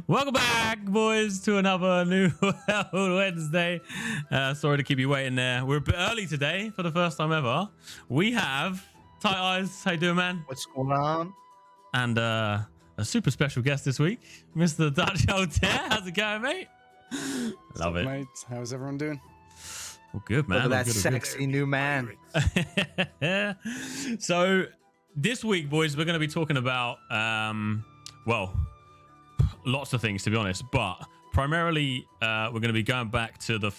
Welcome back, boys, to another New World Wednesday. Sorry to keep you waiting there. We're a bit early today for the first time ever. We have Tight Eyes. How you doing, man? What's going on? And a super special guest this week, Mr. Dutch Hotel. How's it going, mate? Love it. Mate, how's everyone doing? Well, good, man. Look at that good, sexy new man. So this week, boys, we're going to be talking about, well, lots of things, to be honest, but primarily we're going to be going back to the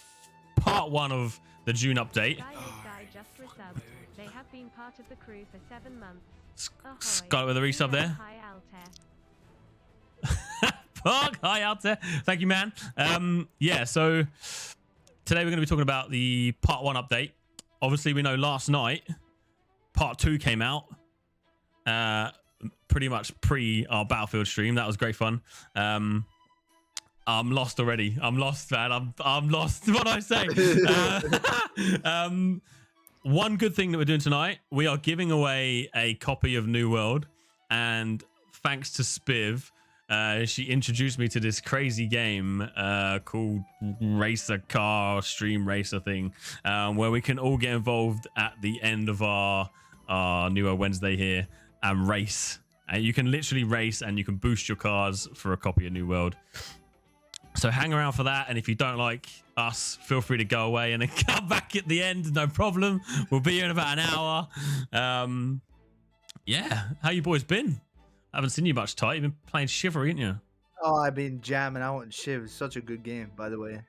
part 1 of the June update. They have been part of the crew for 7 months. Scarlet with a resub there. Fuck, hi out there. Thank you, man. Yeah, so today we're going to be talking about the part 1 update. Obviously, we know last night part 2 came out. Pretty much pre our Battlefield stream. That was great fun. I'm lost already. I'm lost, man. I'm lost. What do I say? One good thing that we're doing tonight, we are giving away a copy of New World, and thanks to Spiv, she introduced me to this crazy game called Racer Car Stream Racer thing, where we can all get involved at the end of our New World Wednesday here and race. And you can literally race and you can boost your cars for a copy of New World. So hang around for that, and if you don't like us, feel free to go away and then come back at the end, no problem. We'll be here in about an hour. Yeah, how you boys been? I haven't seen you much, Tight. You've been playing Chivalry, haven't you? Oh, I've been jamming out in Shiv. It's such a good game, by the way.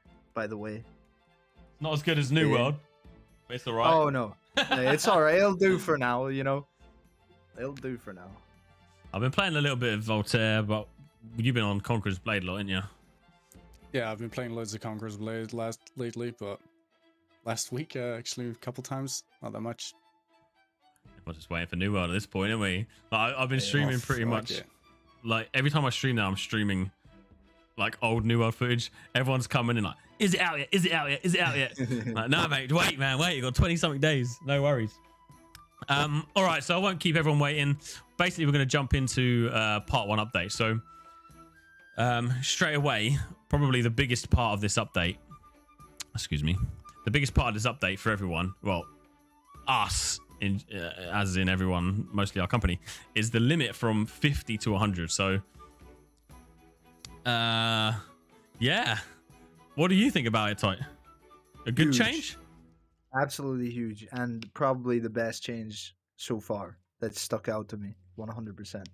Not as good as New World, but it's all right. Oh, no. It's all right. It'll do for now, you know. It'll do for now. I've been playing a little bit of Voltaire, but you've been on Conqueror's Blade a lot, haven't you? Yeah, I've been playing loads of Conqueror's Blade lately, but last week actually a couple times, not that much. We're just waiting for New World at this point, aren't we? I've been streaming pretty much. Like every time I stream now, I'm streaming like old New World footage. Everyone's coming in like, is it out yet? Is it out yet? Is it out yet? Like, no, mate, wait, man, wait. You got 20 something days. No worries. All right, so I won't keep everyone waiting. Basically, we're going to jump into part 1 update. So straight away, probably the biggest part of this update, the biggest part of this update for everyone, well, us, as in everyone, mostly our company, is the limit from 50 to 100. So, yeah. What do you think about it, Tight? A good change? Absolutely huge, and probably the best change so far that stuck out to me 100%.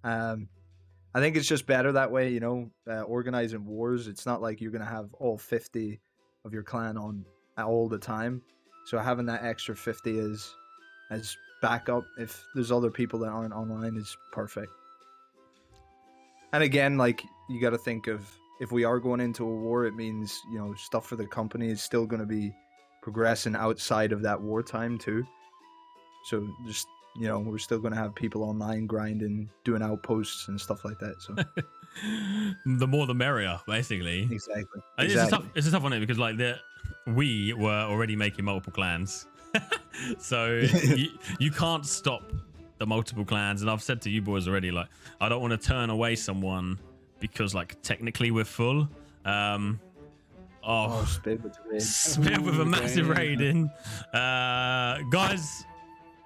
I think it's just better that way, you know, organizing wars. It's not like you're going to have all 50 of your clan on all the time. So having that extra 50 as backup if there's other people that aren't online is perfect. And again, like, you got to think of, if we are going into a war, it means, you know, stuff for the company is still going to be progressing outside of that wartime too. So just, you know, we're still going to have people online grinding, doing outposts and stuff like that. So the more the merrier, basically. Exactly. It's a tough one, because like we were already making multiple clans. So you can't stop the multiple clans. And I've said to you boys already, like, I don't want to turn away someone because like technically we're full. Spiv with the raid. Spiv with a massive raid in. Guys,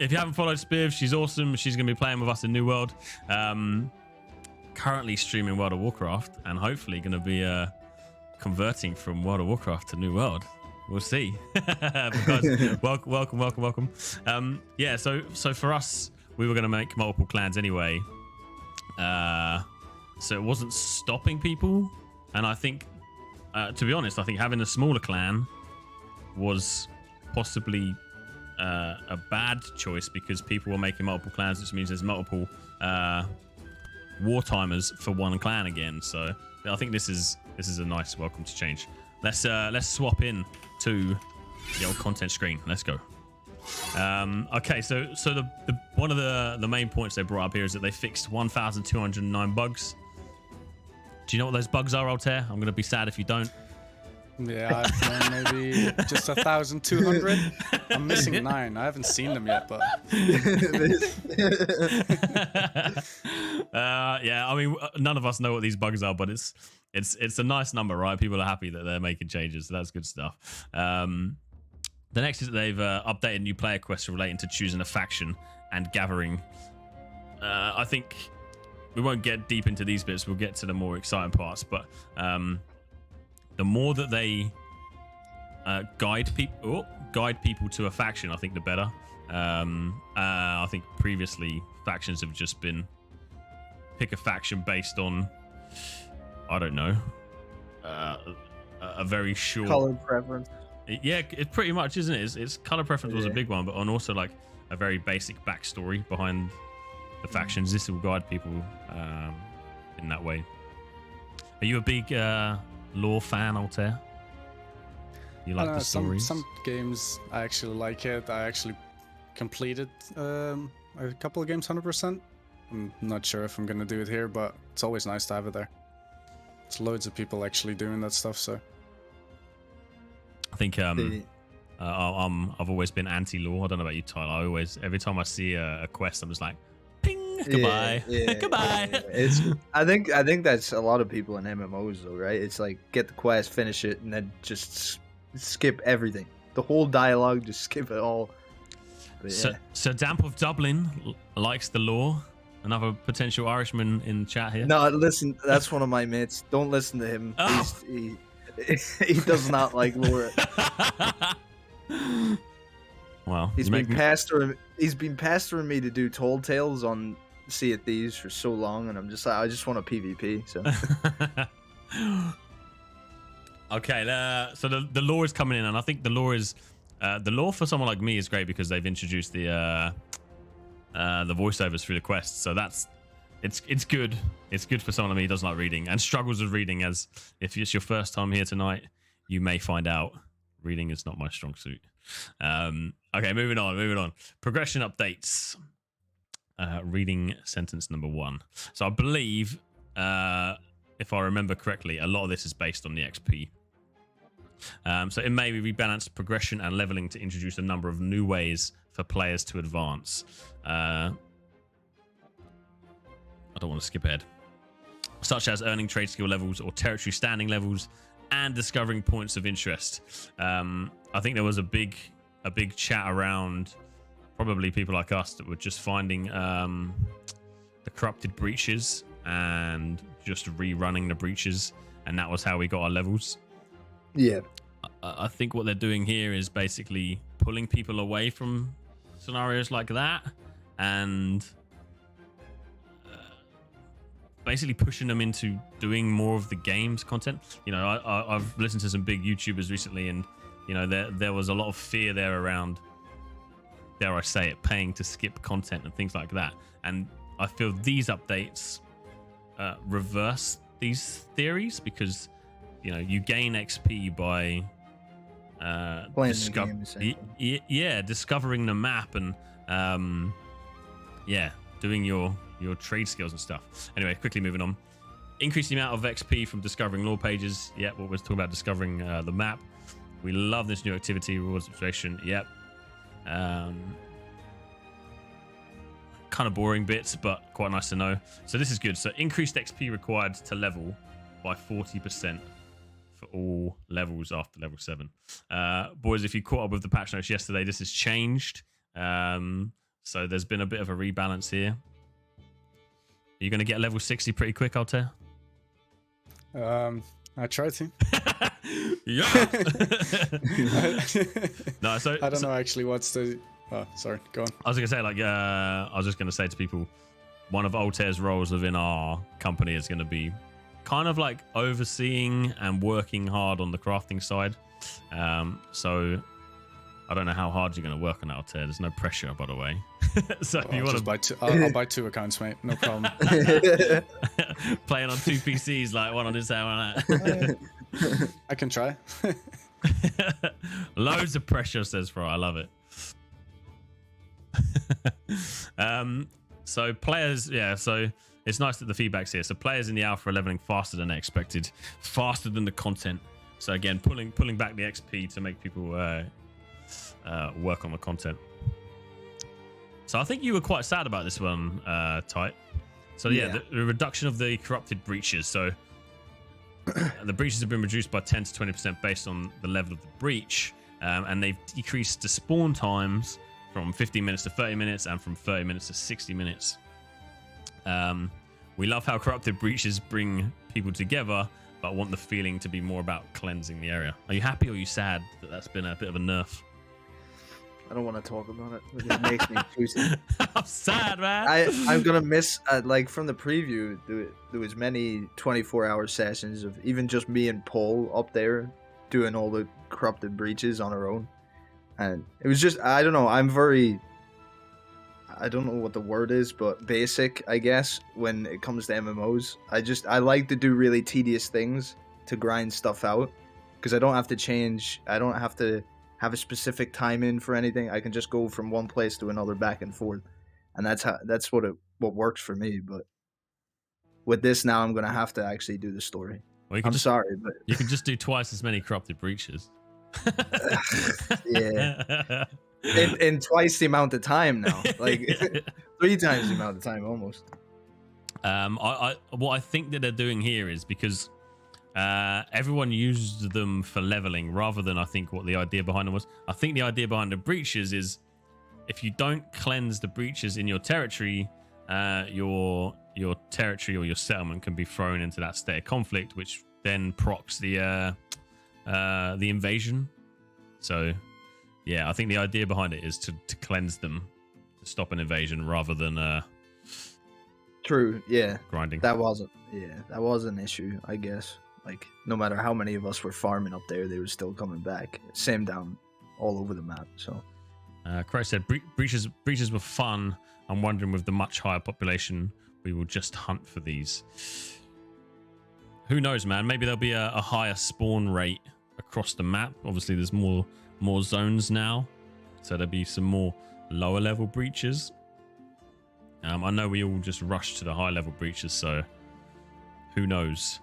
if you haven't followed Spiv, she's awesome. She's going to be playing with us in New World. Currently streaming World of Warcraft, and hopefully going to be converting from World of Warcraft to New World. We'll see. Guys, welcome. Yeah, so for us, we were going to make multiple clans anyway. So it wasn't stopping people. And I think, to be honest, I think having a smaller clan was possibly a bad choice, because people were making multiple clans, which means there's multiple wartimers for one clan again. So I think this is a nice welcome to change. Let's swap in to the old content screen. Let's go. Okay, so the one of the main points they brought up here is that they fixed 1,209 bugs. Do you know what those bugs are, Altair? I'm gonna be sad if you don't. Yeah, I've done maybe just 1,200. I'm missing 9. I haven't seen them yet, but Yeah, I mean, none of us know what these bugs are, but it's a nice number, right? People are happy that they're making changes, so that's good stuff. The next is that they've updated new player quests relating to choosing a faction and gathering. I think we won't get deep into these bits. We'll get to the more exciting parts, but the more that they guide people to a faction, I think the better. I think previously factions have just been pick a faction based on, I don't know, a very short color preference. Yeah, it pretty much, isn't it? It's color preference was a big one, but on also like a very basic backstory behind the factions. This will guide people in that way. Are you a big lore fan, Altair? You like the stories? Some games I actually like it. I actually completed a couple of games 100%. I'm not sure if I'm gonna do it here, but it's always nice to have it there. There's loads of people actually doing that stuff, so. I think I've always been anti-lore. I don't know about you, Tyler. I always, every time I see a quest, I'm just like, ping, goodbye, goodbye. Yeah. I think that's a lot of people in MMOs though, right? It's like get the quest, finish it, and then just skip everything. The whole dialogue, just skip it all. But, yeah. So Damp of Dublin likes the lore. Another potential Irishman in chat here. No, listen, that's one of my mates. Don't listen to him. Oh. He does not like lore. Well, he's been pestering me to do Told Tales on Sea of Thieves for so long, and I'm just like, I just want a PvP. So okay, so the lore is coming in, and I think the lore is the lore for someone like me is great because they've introduced the voiceovers through the quests. So it's good. It's good for someone like me who doesn't like reading and struggles with reading. As if it's your first time here tonight, you may find out reading is not my strong suit. Okay, moving on. Progression updates. Reading sentence number 1. So I believe, if I remember correctly, a lot of this is based on the XP. So it may be rebalanced progression and leveling to introduce a number of new ways for players to advance. I don't want to skip ahead. Such as earning trade skill levels or territory standing levels and discovering points of interest. I think there was a big chat around probably people like us that were just finding the corrupted breaches and just rerunning the breaches, and that was how we got our levels. yeah, I think what they're doing here is basically pulling people away from scenarios like that and basically pushing them into doing more of the game's content. You know, I've listened to some big YouTubers recently, and you know, there was a lot of fear there around, dare I say it, paying to skip content and things like that. And I feel these updates reverse these theories, because you know, you gain XP by discovering the map and doing your trade skills and stuff. Anyway, quickly moving on. Increase the amount of XP from discovering lore pages. Yep, what we're talking about, discovering the map. We love this new activity, rewards observation. Yep. Kind of boring bits, but quite nice to know. So this is good. So increased XP required to level by 40% for all levels after level 7. Boys, if you caught up with the patch notes yesterday, this has changed. So there's been a bit of a rebalance here. Are you going to get level 60 pretty quick, Altair? I try to. Yeah. No, so I don't know actually what's the. Oh, sorry. Go on. I was going to say, like, I was just going to say to people, one of Altair's roles within our company is going to be kind of like overseeing and working hard on the crafting side. So I don't know how hard you're going to work on Altair. There's no pressure, by the way. So if you want to buy two, I'll buy 2 accounts, mate. No problem. Playing on 2 PCs, like one on this side, one on that. I can try. Loads of pressure, says Fro. I love it. So players, so it's nice that the feedback's here. So players in the alpha are leveling faster than they expected, faster than the content. So again, pulling back the XP to make people work on the content. So I think you were quite sad about this one, Tight. So yeah, the reduction of the corrupted breaches. So the breaches have been reduced by 10 to 20% based on the level of the breach, and they've decreased the spawn times from 15 minutes to 30 minutes and from 30 minutes to 60 minutes. We love how corrupted breaches bring people together, but want the feeling to be more about cleansing the area. Are you happy or are you sad that that's been a bit of a nerf? I don't want to talk about it. It makes me juicy. I'm sad, man. I'm gonna miss like from the preview. There was many 24-hour sessions of even just me and Paul up there doing all the corrupted breaches on our own, and it was just I don't know. I don't know what the word is, but basic, I guess, when it comes to MMOs. I like to do really tedious things to grind stuff out because I don't have to change. I don't have to have a specific time in for anything. I can just go from one place to another back and forth, and that's what works for me. But with this now, I'm gonna have to actually do the story. Well, I'm sorry, but you can just do twice as many corrupted breaches. Yeah, in twice the amount of time now, like 3 times the amount of time almost. What I think that they're doing here is because everyone used them for leveling rather than I think what the idea behind them was. I think the idea behind the breaches is if you don't cleanse the breaches in your territory, your territory or your settlement can be thrown into that state of conflict, which then procs the invasion. So yeah, I think the idea behind it is to cleanse them, to stop an invasion rather than True, yeah. grinding. That was an issue, I guess. Like, no matter how many of us were farming up there, they were still coming back. Same down all over the map. So, Christ said, breaches were fun. I'm wondering with the much higher population, we will just hunt for these. Who knows, man? Maybe there'll be a higher spawn rate across the map. Obviously, there's more zones now, so there'll be some more lower level breaches. I know we all just rush to the high level breaches, so who knows?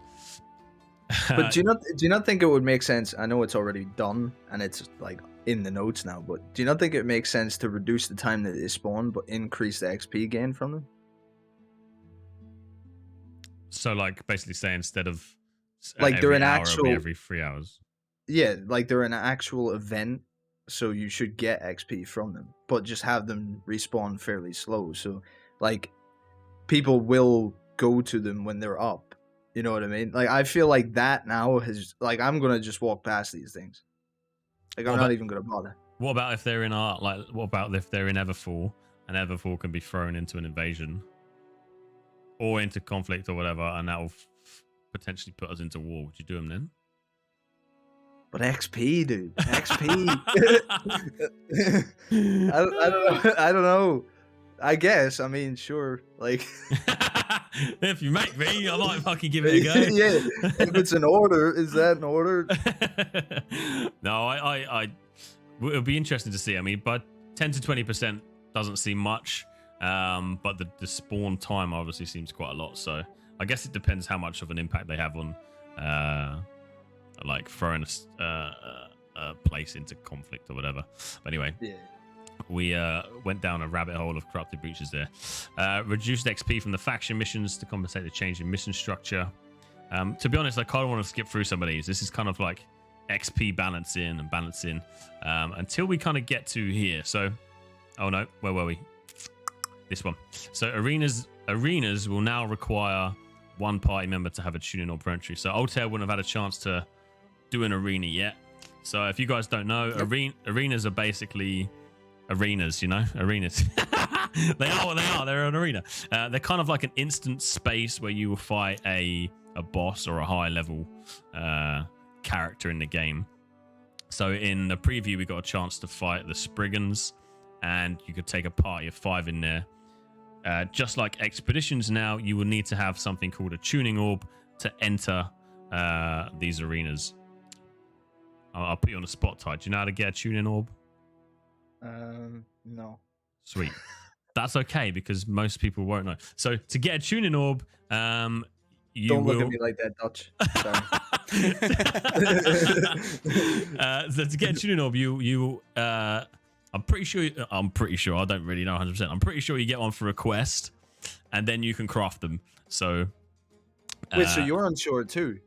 but do you not think it would make sense? I know it's already done and it's like in the notes now, but do you not think it makes sense to reduce the time that they spawn but increase the XP gain from them? So, like, basically say instead of like they're an hour, actual every 3 hours. Yeah, like they're an actual event, so you should get XP from them, but just have them respawn fairly slow. So, like, people will go to them when they're up. You know what I mean? Like, I feel like that now has, like, I'm gonna just walk past these things. Like, I'm not even gonna bother. What about if they're in what about if they're in Everfall, and Everfall can be thrown into an invasion or into conflict or whatever, and that will potentially put us into war? Would you do them then? But XP, dude, XP. I don't know. I guess. I mean, sure. Like, if you make me, I might fucking give it a go. Yeah. If it's an order, is that an order? No, it'll be interesting to see. I mean, but 10 to 20% doesn't seem much. But the spawn time obviously seems quite a lot. So I guess it depends how much of an impact they have on, like throwing a place into conflict or whatever. But anyway. Yeah. We went down a rabbit hole of corrupted breaches there. Reduced XP from the faction missions to compensate the change in mission structure. To be honest, I kind of want to skip through some of these. This is kind of like XP balancing until we kind of get to here. So, oh no, where were we? This one. So arenas will now require one party member to have a tuning or entry. So Altair wouldn't have had a chance to do an arena yet. So if you guys don't know, arenas are basically arenas, you know, arenas. They are what they are. They're an arena. They're kind of like an instant space where you will fight a boss or a high level character in the game. So in the preview, we got a chance to fight the Spriggans, and you could take a party of 5 in there. Just like expeditions now, you will need to have something called a tuning orb to enter these arenas. I'll put you on the spot, Ty. Do you know how to get a tuning orb? No. Sweet. That's okay because most people won't know. So to get a tuning orb, you don't will... look at me like that, Dutch. Sorry. So to get a tuning orb, you I'm pretty sure. I don't really know 100%. I'm pretty sure you get one for a quest, and then you can craft them. So Wait, so you're unsure too?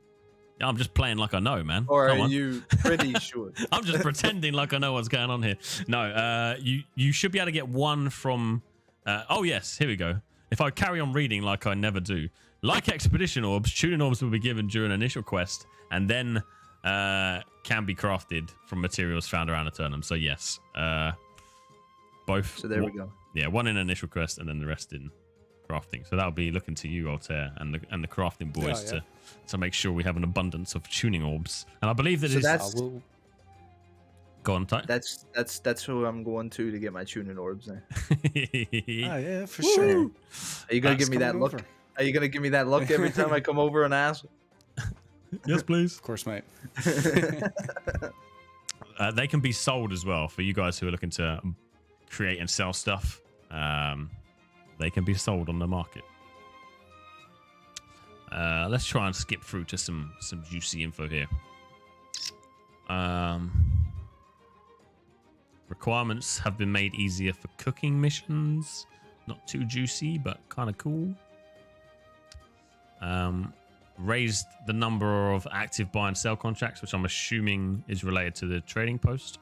I'm just playing like I know, man. Or Come are on. you pretty sure? I'm just pretending like I know what's going on here. No, you should be able to get one from. Oh yes, here we go. If I carry on reading like I never do, like expedition orbs, tuning orbs will be given during an initial quest, and then can be crafted from materials found around Eternum. So yes, both. So there we go. Yeah, one in initial quest, and then the rest in crafting. So that'll be looking to you, Altair, and the crafting boys to make sure we have an abundance of tuning orbs. And I believe that go on, Ty. That's who I'm going to get my tuning orbs now. Yeah, for sure. Are you gonna give me that look? Over. Are you gonna give me that look every time I come over and ask? Yes, please. Of course, mate. They can be sold as well for you guys who are looking to create and sell stuff. They can be sold on the market. Let's try and skip through to some juicy info here. Requirements have been made easier for cooking missions. Not too juicy, but kind of cool. Raised the number of active buy and sell contracts, which I'm assuming is related to the trading post.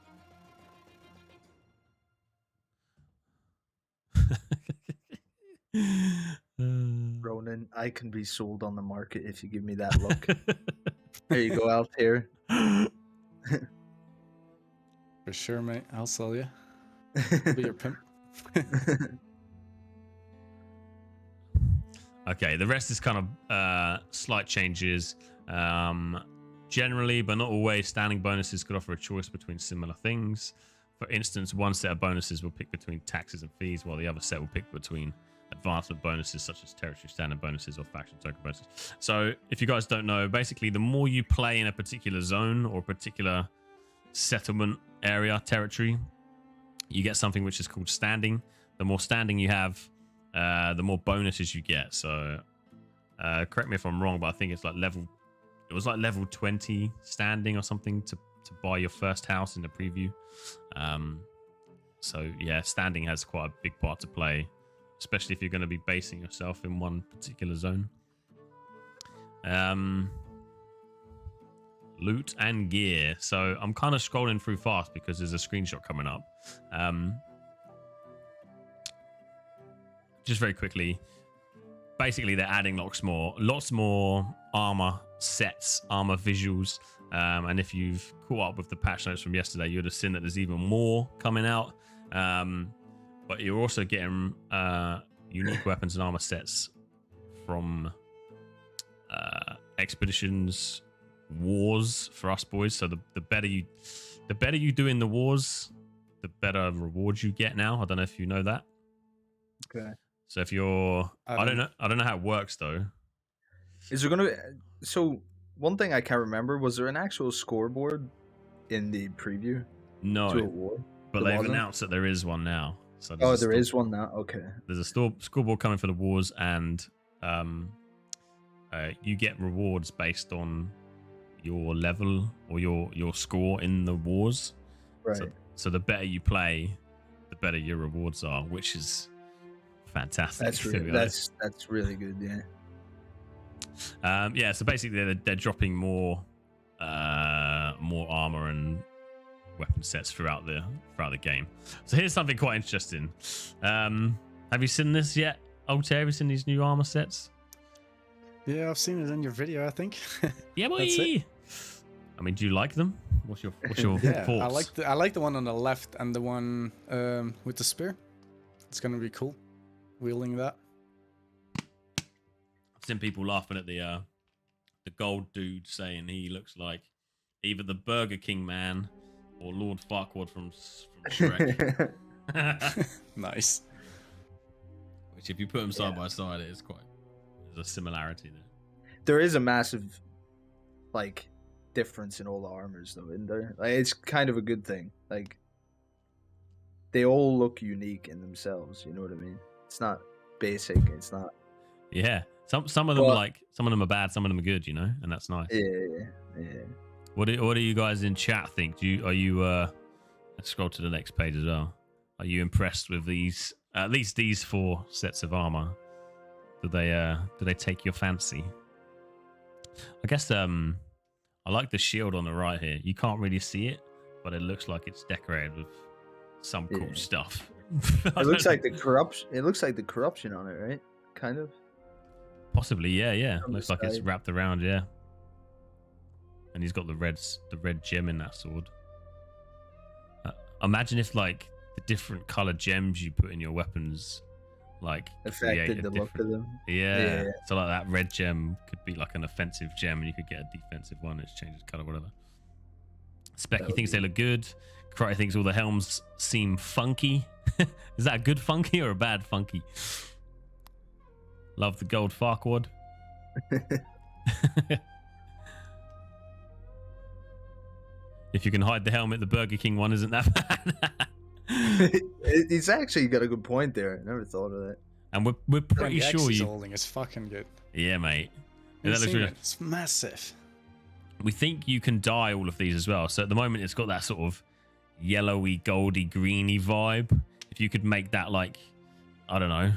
Ronan, I can be sold on the market if you give me that look. There you go, Altair. For sure, mate. I'll sell you. I'll be your pimp. Okay, the rest is kind of slight changes. Generally, but not always, standing bonuses could offer a choice between similar things. For instance, one set of bonuses will pick between taxes and fees, while the other set will pick between advancement bonuses such as territory standard bonuses or faction token bonuses. So if you guys don't know, basically the more you play in a particular zone or a particular settlement area, territory, you get something which is called standing. The more standing you have, the more bonuses you get. So correct me if I'm wrong, but I think it's like level 20 standing or something to buy your first house in the preview. So yeah, standing has quite a big part to play, especially if you're going to be basing yourself in one particular zone. Loot and gear. So I'm kind of scrolling through fast because there's a screenshot coming up. Just very quickly, basically they're adding lots more armor sets, armor visuals. And if you've caught up with the patch notes from yesterday, you would have seen that there's even more coming out. But you're also getting unique weapons and armor sets from expeditions, wars for us boys. So the better you do in the wars, the better rewards you get now. I don't know if you know that. Okay. So if you're, I don't know how it works though. Is there gonna? So one thing I can't remember, was there an actual scoreboard in the preview? No, to a war? but There they've wasn't? announced that there is one now. So There is one now. Okay. There's a scoreboard coming for the wars, and you get rewards based on your level or your score in the wars. Right. So the better you play, the better your rewards are, which is fantastic. That's really good. Yeah. Yeah. So basically, they're dropping more armor and weapon sets throughout the game. So here's something quite interesting. Have you seen this yet, Altair? Have you seen these new armor sets? Yeah, I've seen it in your video, I think. Yeah, boy. That's it. I mean, do you like them? What's your Yeah, thoughts? I like the one on the left and the one with the spear. It's gonna be cool, wielding that. I've seen people laughing at the gold dude, saying he looks like either the Burger King man or Lord Farquaad from Shrek. Nice. Which, if you put them side by side, there's a similarity there. There is a massive, difference in all the armors, though, isn't there? It's kind of a good thing. They all look unique in themselves. You know what I mean? It's not basic. It's not. Yeah. Some of them some of them are bad, some of them are good. And that's nice. Yeah. What do you guys in chat think? Let's scroll to the next page as well. Are you impressed with these? At least these 4 sets of armor. Do they take your fancy? I guess I like the shield on the right here. You can't really see it, but it looks like it's decorated with some cool stuff. It looks like the corruption. It looks like the corruption on it, right? Kind of. Possibly, yeah. On the Looks like it's side. wrapped around, yeah. And he's got the red gem in that sword. Imagine if like the different color gems you put in your weapons, like Affected the look of them. Yeah. So like that red gem could be like an offensive gem, and you could get a defensive one. It changes color, whatever. Specky thinks they look good. Karate thinks all the helms seem funky. Is that a good funky or a bad funky? Love the gold Farquad. If you can hide the helmet, the Burger King one isn't that bad. He's actually got a good point there. I never thought of that. And we're pretty the sure you. holding is fucking good. Yeah, mate. You've That looks seen really... it. It's massive. We think you can dye all of these as well. So at the moment, it's got that sort of yellowy, goldy, greeny vibe. If you could make that like, I don't know,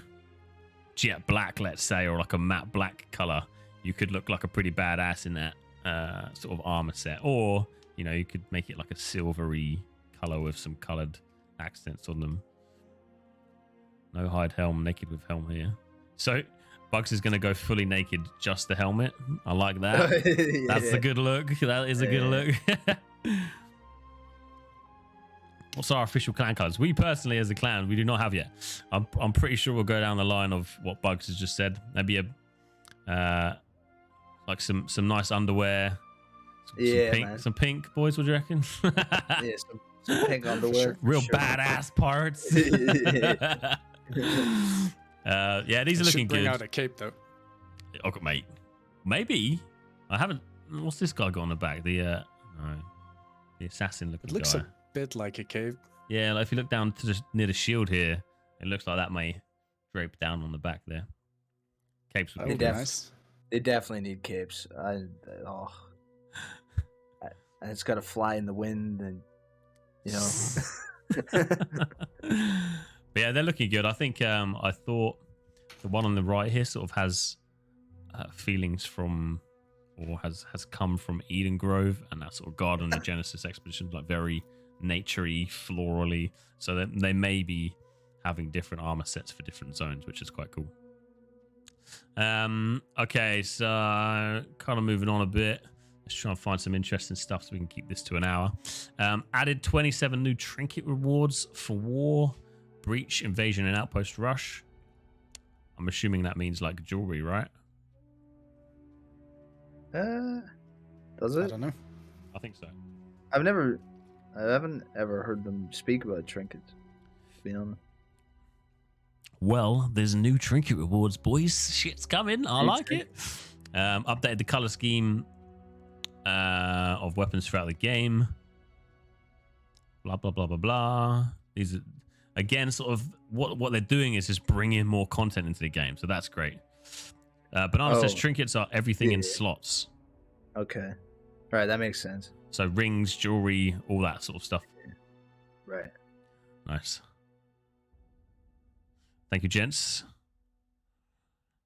jet black, let's say, or like a matte black color, you could look like a pretty badass in that sort of armor set. Or, you know, you could make it like a silvery color with some colored accents on them. No hide helm, naked with helm here. So Bugs is going to go fully naked, just the helmet. I like that. That's a good look. That is a good look. What's our official clan colors? We personally, as a clan, we do not have yet. I'm pretty sure we'll go down the line of what Bugs has just said. Maybe a like some nice underwear. Some pink, boys. What do you reckon? Yeah, some pink underwear. Real badass parts. Yeah, these are looking bring good. out a cape though. Okay, mate. Maybe I haven't. What's this guy got on the back? The assassin looking It looks guy. a bit like a cape. Yeah, like if you look down to near the shield here, it looks like that may drape down on the back there. Capes would That be would be good. nice. They definitely need capes. And it's got to fly in the wind, and you know. But yeah, they're looking good. I think I thought the one on the right here sort of has feelings from, or has come from Eden Grove and that sort of Garden of Genesis expedition, like very naturey, florally. So they may be having different armor sets for different zones, which is quite cool. Okay, so kind of moving on a bit. Let's try and find some interesting stuff so we can keep this to an hour. Added 27 new trinket rewards for war, breach, invasion, and outpost rush. I'm assuming that means like jewelry, right? Does I it? don't know. I think so. I haven't ever heard them speak about trinkets, to be honest. Well, there's new trinket rewards, boys. Shit's coming. I like it. Updated the color scheme of weapons throughout the game. Blah, blah, blah, blah, blah. These are, again, sort of what they're doing is just bringing more content into the game. So that's great. Banana says trinkets are everything in slots. Okay. Right, that makes sense. So rings, jewelry, all that sort of stuff. Right. Nice. Thank you, gents.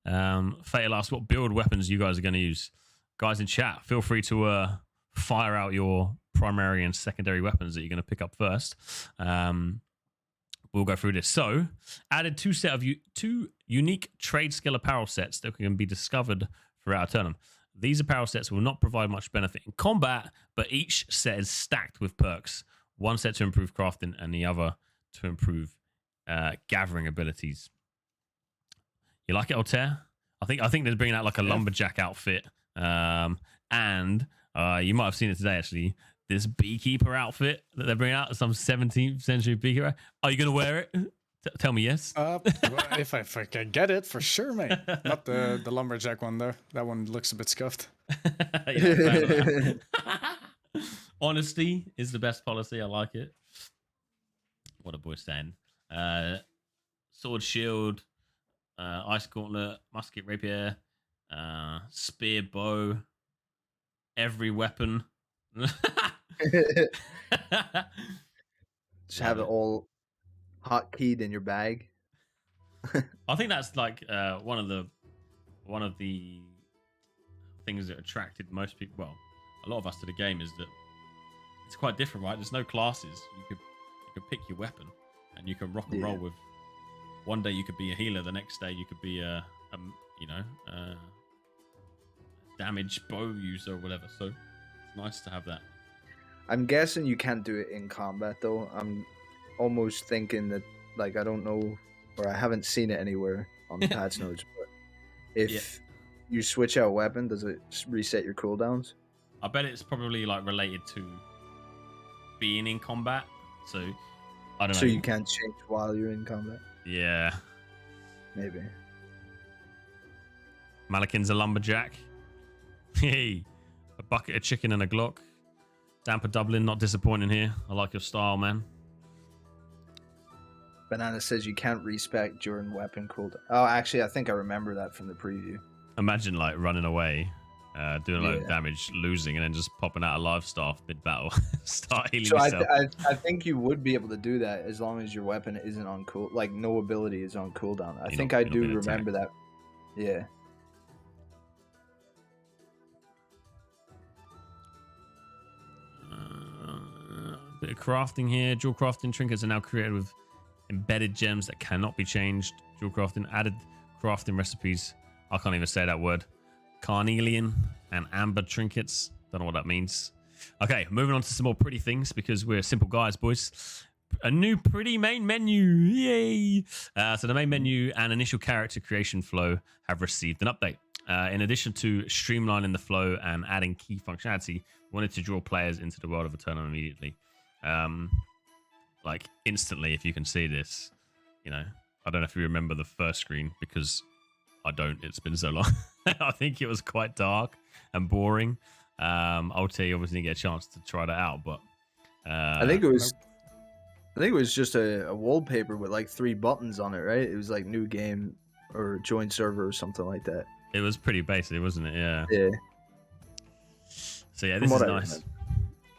Fatal asks what build weapons you guys are going to use. Guys in chat, feel free to fire out your primary and secondary weapons that you're going to pick up first. We'll go through this. So, added two unique trade skill apparel sets that can be discovered throughout a tournament. These apparel sets will not provide much benefit in combat, but each set is stacked with perks. One set to improve crafting and the other to improve gathering abilities. You like it, Altair? I think they're bringing out like a lumberjack outfit, and you might have seen it today actually. This beekeeper outfit that they're bringing out, some 17th century beekeeper. Are you gonna wear it? Tell me yes. Well, if I can get it, for sure, mate. Not the lumberjack one though. That one looks a bit scuffed. Honesty is the best policy. I like it. What a boy saying. Sword, shield, ice gauntlet, musket, rapier, spear, bow, every weapon. Just have it all hotkeyed in your bag. I think that's like one of the one of the things that attracted most people, well, a lot of us to the game, is that it's quite different, right? There's no classes. You could pick your weapon, and you can rock and roll with. One day you could be a healer, the next day you could be a damage bow user or whatever. So it's nice to have that. I'm guessing you can't do it in combat though. I'm almost thinking that, like, I don't know, or I haven't seen it anywhere on the patch notes, but if you switch out a weapon, does it reset your cooldowns? I bet it's probably like related to being in combat. So I don't know. So you can't change while you're in combat? Yeah. Maybe. Malakin's a lumberjack. Hey, a bucket of chicken and a Glock. Damper Dublin, not disappointing here. I like your style, man. Banana says you can't respec during weapon cooldown. Oh, actually, I think I remember that from the preview. Imagine like running away, doing a lot of damage, losing, and then just popping out a life staff mid-battle. Start healing yourself. I think you would be able to do that as long as your weapon isn't on cool, like no ability is on cooldown. I think I do remember that. Yeah. Bit of crafting here. Dual crafting trinkets are now created with embedded gems that cannot be changed. Dual crafting added crafting recipes. I can't even say that word. Carnelian and amber trinkets. Don't know what that means. Okay, moving on to some more pretty things because we're simple guys, boys. A new pretty main menu. Yay! So the main menu and initial character creation flow have received an update. In addition to streamlining the flow and adding key functionality, we wanted to draw players into the world of Eternal immediately. Like instantly, if you can see this, you know, I don't know if you remember the first screen because I don't. It's been so long. I think it was quite dark and boring. I'll tell you, obviously, didn't get a chance to try that out, but I think it was just a wallpaper with like 3 buttons on it, right? It was like new game or join server or something like that. It was pretty basic, wasn't it? Yeah. Yeah. So yeah, this is nice.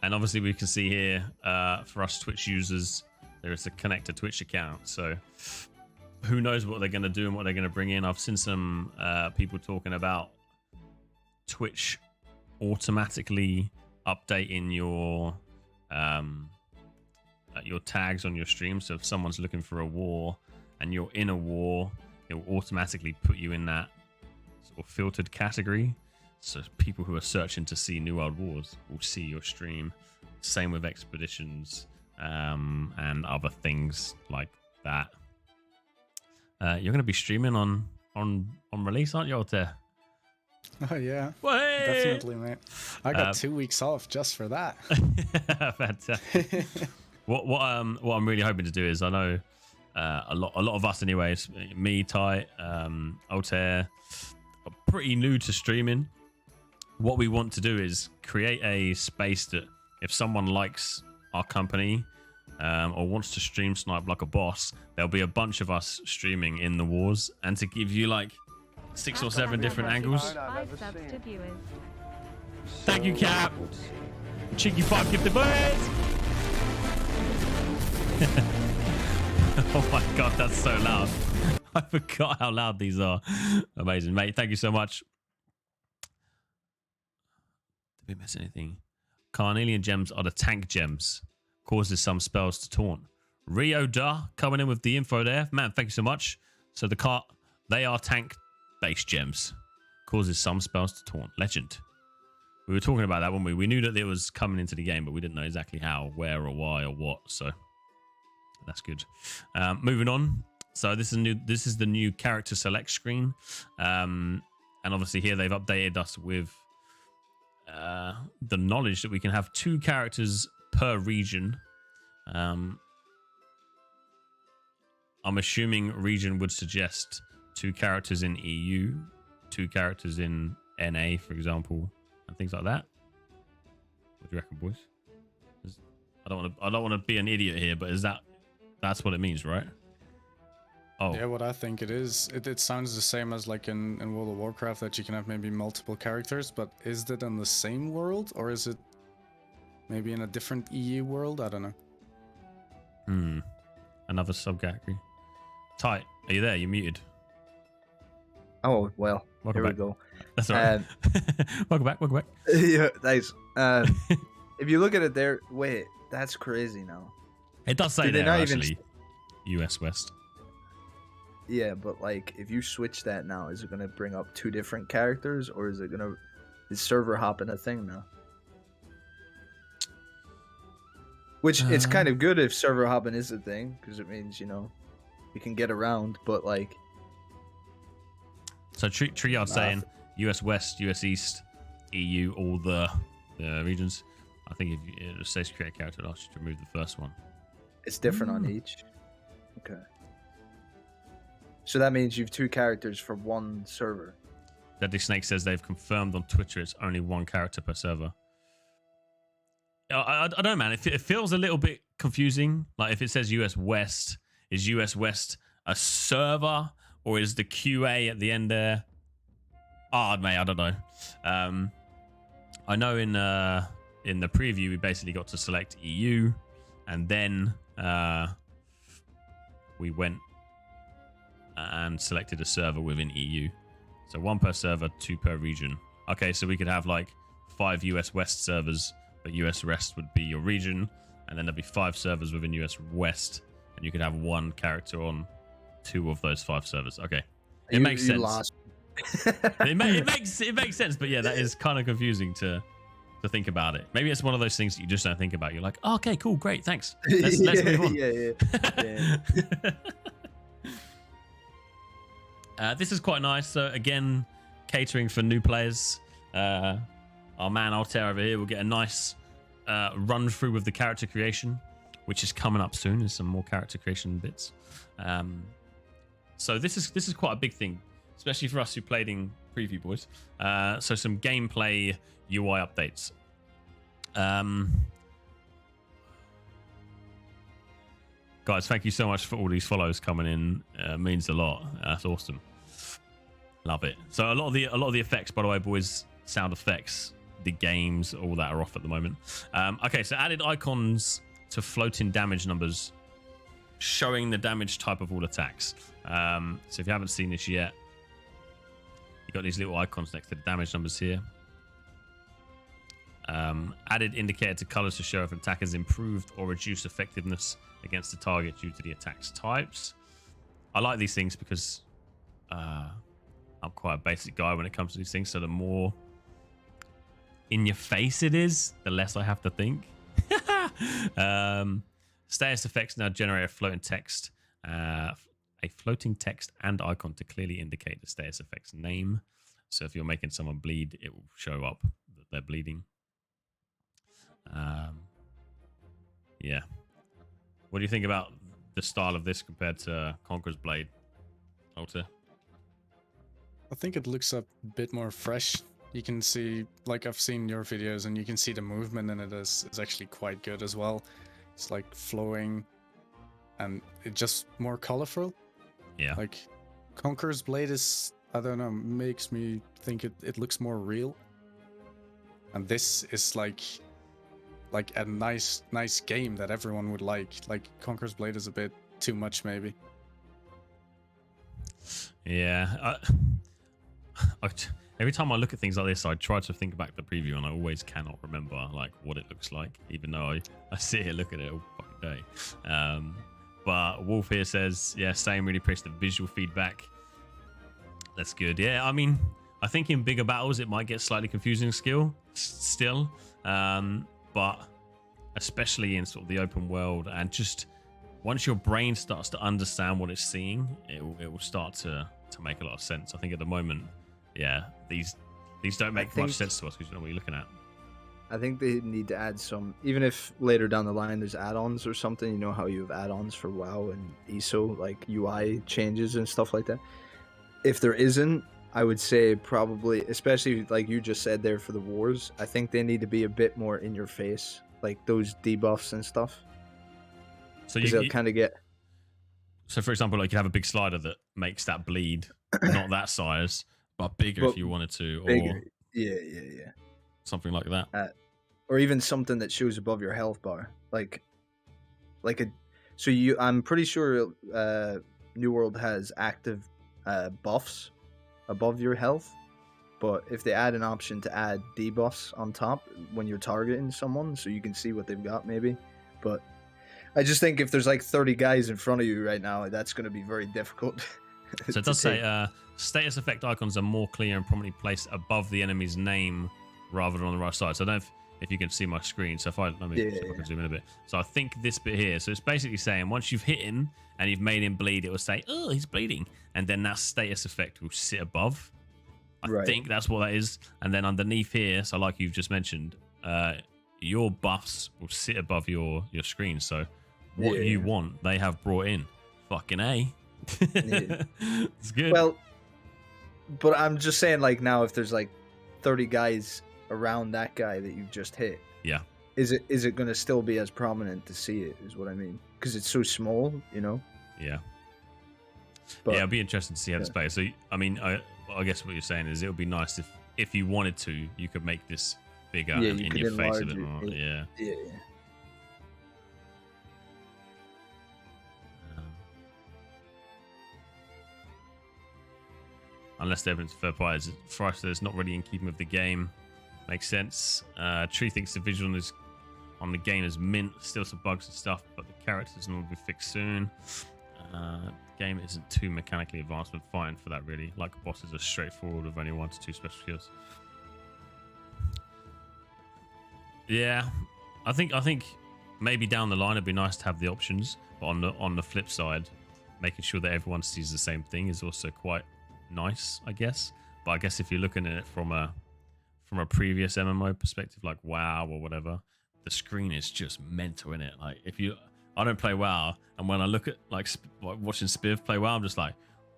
And obviously we can see here, for us Twitch users, there is a connect to Twitch account. So who knows what they're going to do and what they're going to bring in. I've seen some people talking about Twitch automatically updating your tags on your stream. So if someone's looking for a war and you're in a war, it will automatically put you in that sort of filtered category. So people who are searching to see New World Wars will see your stream. Same with expeditions and other things like that. You're going to be streaming on release, aren't you, Altair? Oh yeah, Way! Definitely, mate. I got 2 weeks off just for that. Fantastic. What I'm really hoping to do is, I know a lot of us, anyways, me, Ty, Altair, are pretty new to streaming. What we want to do is create a space that if someone likes our company or wants to stream snipe like a boss, there'll be a bunch of us streaming in the wars, and to give you like 6 or 7 different angles. 5 subs to viewers. Thank you, Cap. Cheeky 5 gifted birds. Oh my god, that's so loud. I forgot how loud these are. Amazing, mate. Thank you so much. Did we miss anything? Carnelian gems are the tank gems. Causes some spells to taunt. Rio Da coming in with the info there. Man, thank you so much. So they are tank-based gems. Causes some spells to taunt. Legend. We were talking about that, weren't we? We knew that it was coming into the game, but we didn't know exactly how, where, or why, or what. So that's good. Moving on. So this is the new character select screen. And obviously here they've updated us with the knowledge that we can have 2 characters per region. I'm assuming region would suggest 2 characters in EU, 2 characters in NA, for example, and things like that. What do you reckon, boys? I don't want to be an idiot here, but that's what it means, right? Oh. Yeah, what I think it is, it sounds the same as like in World of Warcraft, that you can have maybe multiple characters, but is that in the same world, or is it maybe in a different EU world? I don't know. Another subcategory. Ty, are you there? You're muted. Oh well, Welcome here back. we go. That's all right. Welcome back. Welcome back. Yeah, nice. If you look at it there, wait, that's crazy now. It does say Did they there not even actually, US West. Yeah, but like if you switch that now, is it gonna bring up two different characters, or is server hopping a thing now? Which it's kind of good if server hopping is a thing, because it means, you know, you can get around, but like... So Triard's saying US West, US East, EU, all the regions. I think if it says create a character, I should remove the first one. It's different on each? Okay. So that means you've two characters for one server. Deadly Snake says they've confirmed on Twitter it's only one character per server. I don't know, man. It feels a little bit confusing. Like if it says US West, is US West a server or is the QA at the end there? Mate, I don't know. I know in the preview we basically got to select EU, and then we went and selected a server within EU. So one per server, two per region. Okay, so we could have like 5 US West servers, but US West would be your region, and then there'd be 5 servers within US West, and you could have one character on 2 of those 5 servers. Okay, it makes sense. It makes sense, but yeah, that is kind of confusing to think about it. Maybe it's one of those things that you just don't think about. You're like, oh, okay, cool, great, thanks. Let's move on. This is quite nice. So again, catering for new players. Our man Altair over here will get a nice run through with the character creation, which is coming up soon. There's some more character creation bits. So this is quite a big thing, especially for us who played in preview, boys. So some gameplay UI updates. Guys, thank you so much for all these follows coming in. Means a lot. That's awesome. Love it. So a lot of the effects, by the way, boys, sound effects, the games, all that are off at the moment. Okay, so added icons to floating damage numbers, showing the damage type of all attacks. So if you haven't seen this yet, you got these little icons next to the damage numbers here. Added indicator to colors to show if an attack has improved or reduced effectiveness against the target due to the attack's types. I like these things because I'm quite a basic guy when it comes to these things. So the more in your face it is, the less I have to think. Status effects now generate a floating text and icon to clearly indicate the status effect's name. So if you're making someone bleed, it will show up that they're bleeding. Yeah. What do you think about the style of this compared to Conqueror's Blade, Alter? I think it looks a bit more fresh. You can see, like I've seen your videos, and you can see the movement in it is actually quite good as well. It's like flowing, and it's just more colorful. Yeah. Like Conqueror's Blade is, I don't know, makes me think it looks more real. And this is like a nice game that everyone would like. Like Conqueror's Blade is a bit too much, maybe. Yeah. Every time I look at things like this, I try to think back to the preview, and I always cannot remember like what it looks like, even though I sit here look at it all fucking day. But Wolf here says, yeah, same, really appreciate the visual feedback. That's good. Yeah, I mean, I think in bigger battles it might get slightly confusing still, but especially in sort of the open world, and just once your brain starts to understand what it's seeing, it will start to make a lot of sense. I think at the moment, yeah, these don't make much sense to us because you know what you're looking at. I think they need to add some, even if later down the line there's add-ons or something, you know how you have add-ons for WoW and ESO, like UI changes and stuff like that. If there isn't, I would say probably, especially like you just said there for the wars, I think they need to be a bit more in your face, like those debuffs and stuff. So you kind of get... So for example, like you have a big slider that makes that bleed, not that size, but bigger if you wanted to, bigger. or yeah. Something like that. Or even something that shows above your health bar, I'm pretty sure New World has active buffs above your health. But if they add an option to add debuffs on top when you're targeting someone, so you can see what they've got, maybe. But I just think if there's like 30 guys in front of you right now, that's going to be very difficult. So it does say status effect icons are more clear and prominently placed above the enemy's name rather than on the right side. So I don't know if you can see my screen. So let me see if I can zoom in a bit. So I think this bit here. So it's basically saying once you've hit him and you've made him bleed, it will say, "Oh, he's bleeding," and then that status effect will sit above. I think that's what that is. And then underneath here, so like you've just mentioned, your buffs will sit above your screen. So what you want, they have brought in. Fucking A. It's good. Well, but I'm just saying, like, now if there's like 30 guys around that guy that you've just hit, is it going to still be as prominent to see it, is what I mean, because it's so small, you know? But, it'll be interesting to see how this plays. So I mean, I guess what you're saying is it would be nice if you wanted to, you could make this bigger and in your face a bit more. Yeah. Unless the evidence for parties for us, it's not really in keeping with the game. Makes sense. Tree thinks the visual is on the game is mint, still some bugs and stuff, but the characters will be fixed soon. The game isn't too mechanically advanced, but fine for that really. Like bosses are straightforward with only 1 to 2 special skills. Yeah, I think maybe down the line it'd be nice to have the options, but on the flip side, making sure that everyone sees the same thing is also quite nice, I guess. But I guess if you're looking at it from a previous MMO perspective, like WoW or whatever, the screen is just mental in it. Like I don't play WoW, and when I look at like watching Spiv play WoW, I'm just like,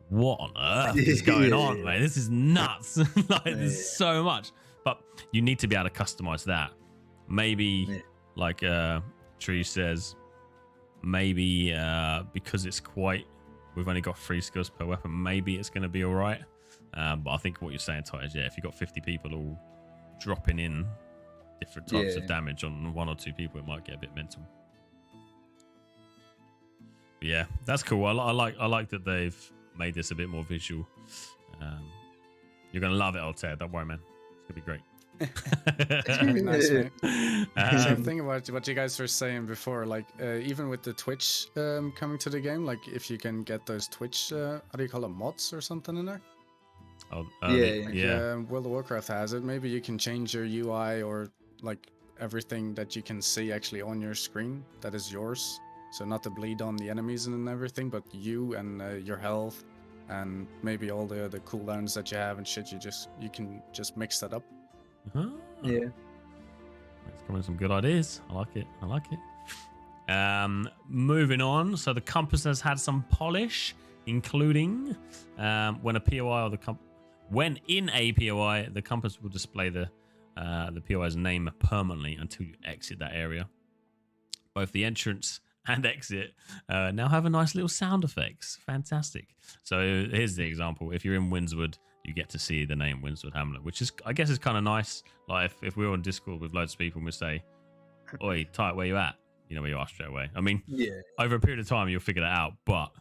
what on earth is going on, man? This is nuts. Like there's so much, but you need to be able to customize that. Maybe like Tree says, maybe because it's we've only got 3 skills per weapon, maybe it's going to be all right. But I think what you're saying, Ty, is if you've got 50 people all dropping in different types of damage on 1 or 2 people, it might get a bit mental. But yeah, that's cool. I like that they've made this a bit more visual. You're going to love it, I'll tell you. Don't worry, man. It's going to be great. It's gonna be nice, mate. Same thing about what you guys were saying before, like even with the Twitch coming to the game, like if you can get those Twitch how do you call them, mods or something in there? World of Warcraft has it. Maybe you can change your UI or like everything that you can see actually on your screen that is yours, so not to bleed on the enemies and everything, but you and your health and maybe all the cooldowns that you have and shit. You can just mix that up. Yeah, it's coming some good ideas. I like it. Moving on. So the compass has had some polish, including when in a POI, the compass will display the POI's name permanently until you exit that area. Both the entrance and exit now have a nice little sound effects. Fantastic. So here's the example. If you're in Windswood, you get to see the name Windswood Hamlet, which is, I guess, is kind of nice. Like if we were on Discord with loads of people and we say, "Oi, tight, where you at?" You know where you are straight away. I mean, over a period of time you'll figure that out. But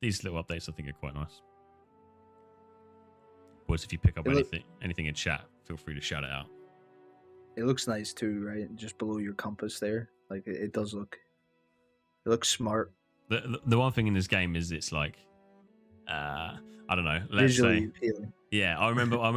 these little updates I think are quite nice. Boys, if you pick up anything in chat, feel free to shout it out. It looks nice too, right? Just below your compass there, like it does look. It looks smart. The one thing in this game is it's like. I don't know. Let's say, appealing. Yeah, I remember. I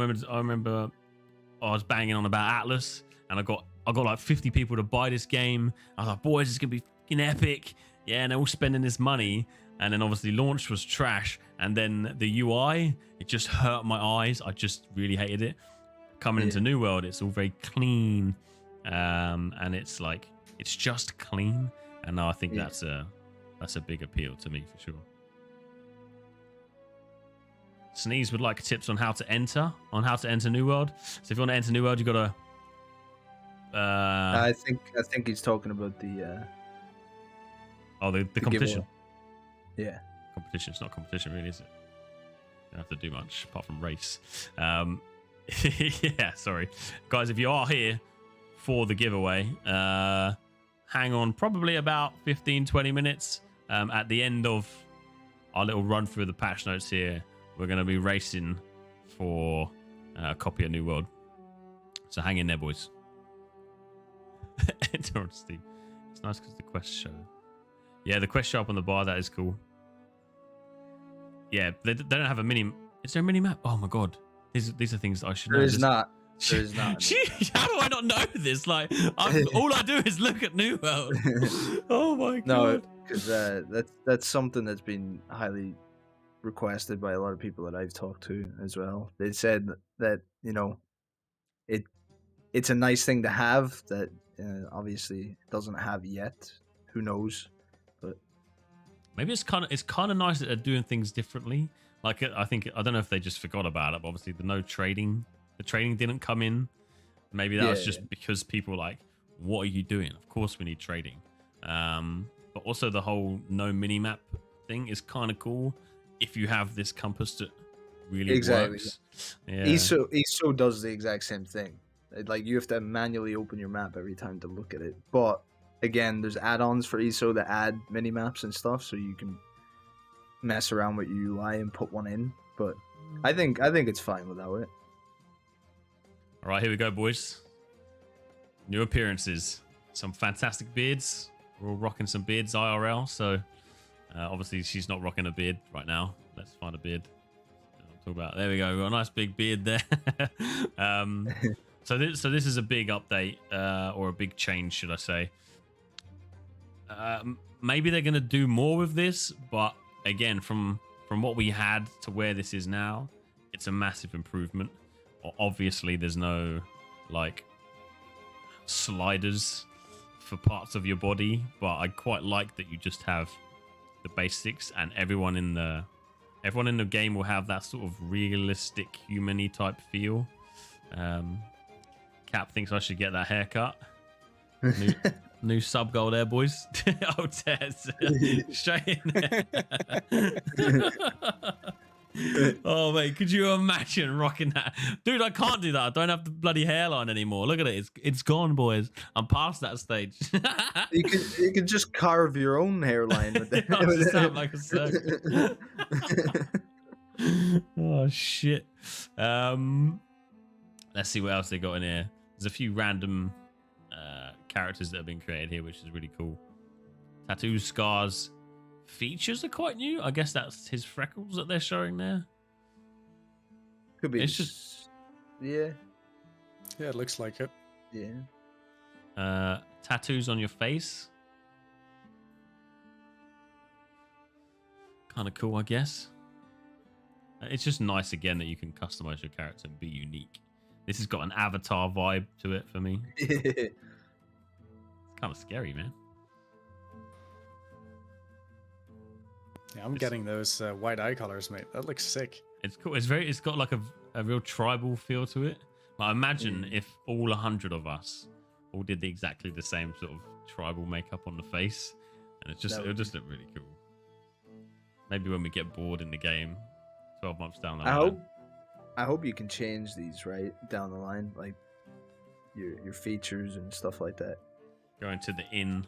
was banging on about Atlas, and I got like 50 people to buy this game. I was like, boys, it's gonna be fucking epic. Yeah, and they're all spending this money, and then obviously launch was trash, and then the UI, it just hurt my eyes. I just really hated it. Coming into New World, it's all very clean, and it's like it's just clean, and I think that's a big appeal to me for sure. Sneeze would like tips on how to enter New World. So if you want to enter New World, you gotta. I think he's talking about the competition. Yeah, competition. It's not competition, really, is it? You don't have to do much apart from race. Yeah, sorry, guys. If you are here for the giveaway, hang on, probably about 15-20 minutes. At the end of our little run through the patch notes here, we're going to be racing for a copy of New World. So hang in there, boys. Interesting. It's nice because the quest show. Yeah, the quest show up on the bar, that is cool. Yeah, they don't have a mini. Is there a mini map? Oh my god, these are things I should know. There is not. There is not. How do I not know this? Like, all I do is look at New World. Oh my god. No, because that's something that's been highly requested by a lot of people that I've talked to as well. They said that it's a nice thing to have that obviously doesn't have yet. Who knows? But maybe it's kind of nice that they're doing things differently. Like I don't know if they just forgot about it, but obviously the trading didn't come in. Maybe that was just because people like, what are you doing? Of course we need trading. But also the whole no mini map thing is kind of cool if you have this compass that really works. Yeah. ESO does the exact same thing. Like you have to manually open your map every time to look at it. But again, there's add-ons for ESO that add mini maps and stuff, so you can mess around with your UI and put one in. But I think it's fine without it. All right, here we go, boys. New appearances. Some fantastic beards. We're all rocking some beards IRL. So obviously she's not rocking a beard right now. Let's find a beard. Talk about. There we go. We've got a nice big beard there. So this is a big update or a big change, should I say? Maybe they're going to do more with this, but again, from what we had to where this is now, it's a massive improvement. Obviously, there's no like sliders for parts of your body, but I quite like that you just have the basics, and everyone in the game will have that sort of realistic human-y type feel. Cap thinks I should get that haircut. New sub goal there, boys. Oh, Tez. Straight in there. Oh, mate, could you imagine rocking that? Dude, I can't do that. I don't have the bloody hairline anymore. Look at it. It's gone, boys. I'm past that stage. You can just carve your own hairline with it. I'll just sound like a circle. Oh, shit. Let's see what else they got in here. There's a few random characters that have been created here, which is really cool. Tattoos, scars, features are quite new. I guess that's his freckles that they're showing there. Could be. It's just yeah, it looks like it. Yeah. Tattoos on your face. Kind of cool, I guess. It's just nice again that you can customize your character and be unique. This has got an Avatar vibe to it for me. It's kind of scary, man. Yeah, I'm getting those white eye colors, mate. That looks sick. It's cool. It's got like a real tribal feel to it. Like imagine if all 100 of us all did exactly the same sort of tribal makeup on the face, and it'll just look really cool. Maybe when we get bored in the game, 12 months down the line. I hope you can change these right down the line, like your features and stuff like that. Going to the inn,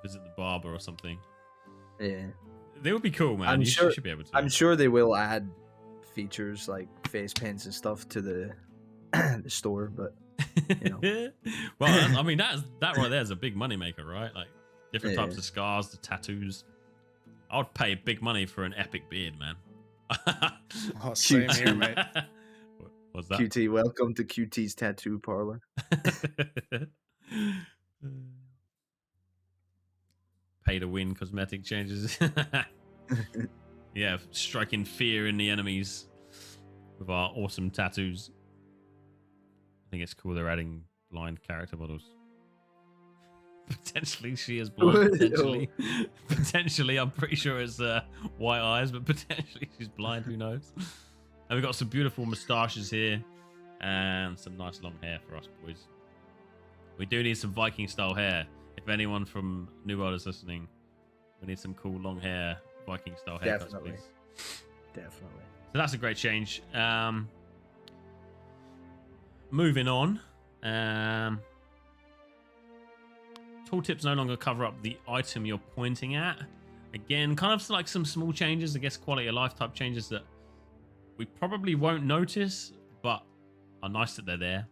visit the barber or something. Yeah, they would be cool, man. You should be able to. I'm sure they will add features like face paints and stuff to the the store, but you know. Well, I mean that right there is a big money maker, right? Like different types of scars, the tattoos. I would pay big money for an epic beard, man. Oh, same here, mate. What's that? QT, welcome to QT's tattoo parlor. Pay to win cosmetic changes. Yeah, striking fear in the enemies with our awesome tattoos. I think it's cool they're adding blind character models. Potentially she is blind. Potentially. Potentially, I'm pretty sure it's white eyes, but potentially she's blind. Who knows? And we've got some beautiful moustaches here and some nice long hair for us boys. We do need some Viking style hair. If anyone from New World is listening, we need some cool long hair, Viking style haircuts, Definitely. please. Definitely. So that's a great change. Moving on. Tooltips no longer cover up the item you're pointing at. Again, kind of like some small changes, I guess quality of life type changes that we probably won't notice, but are nice that they're there.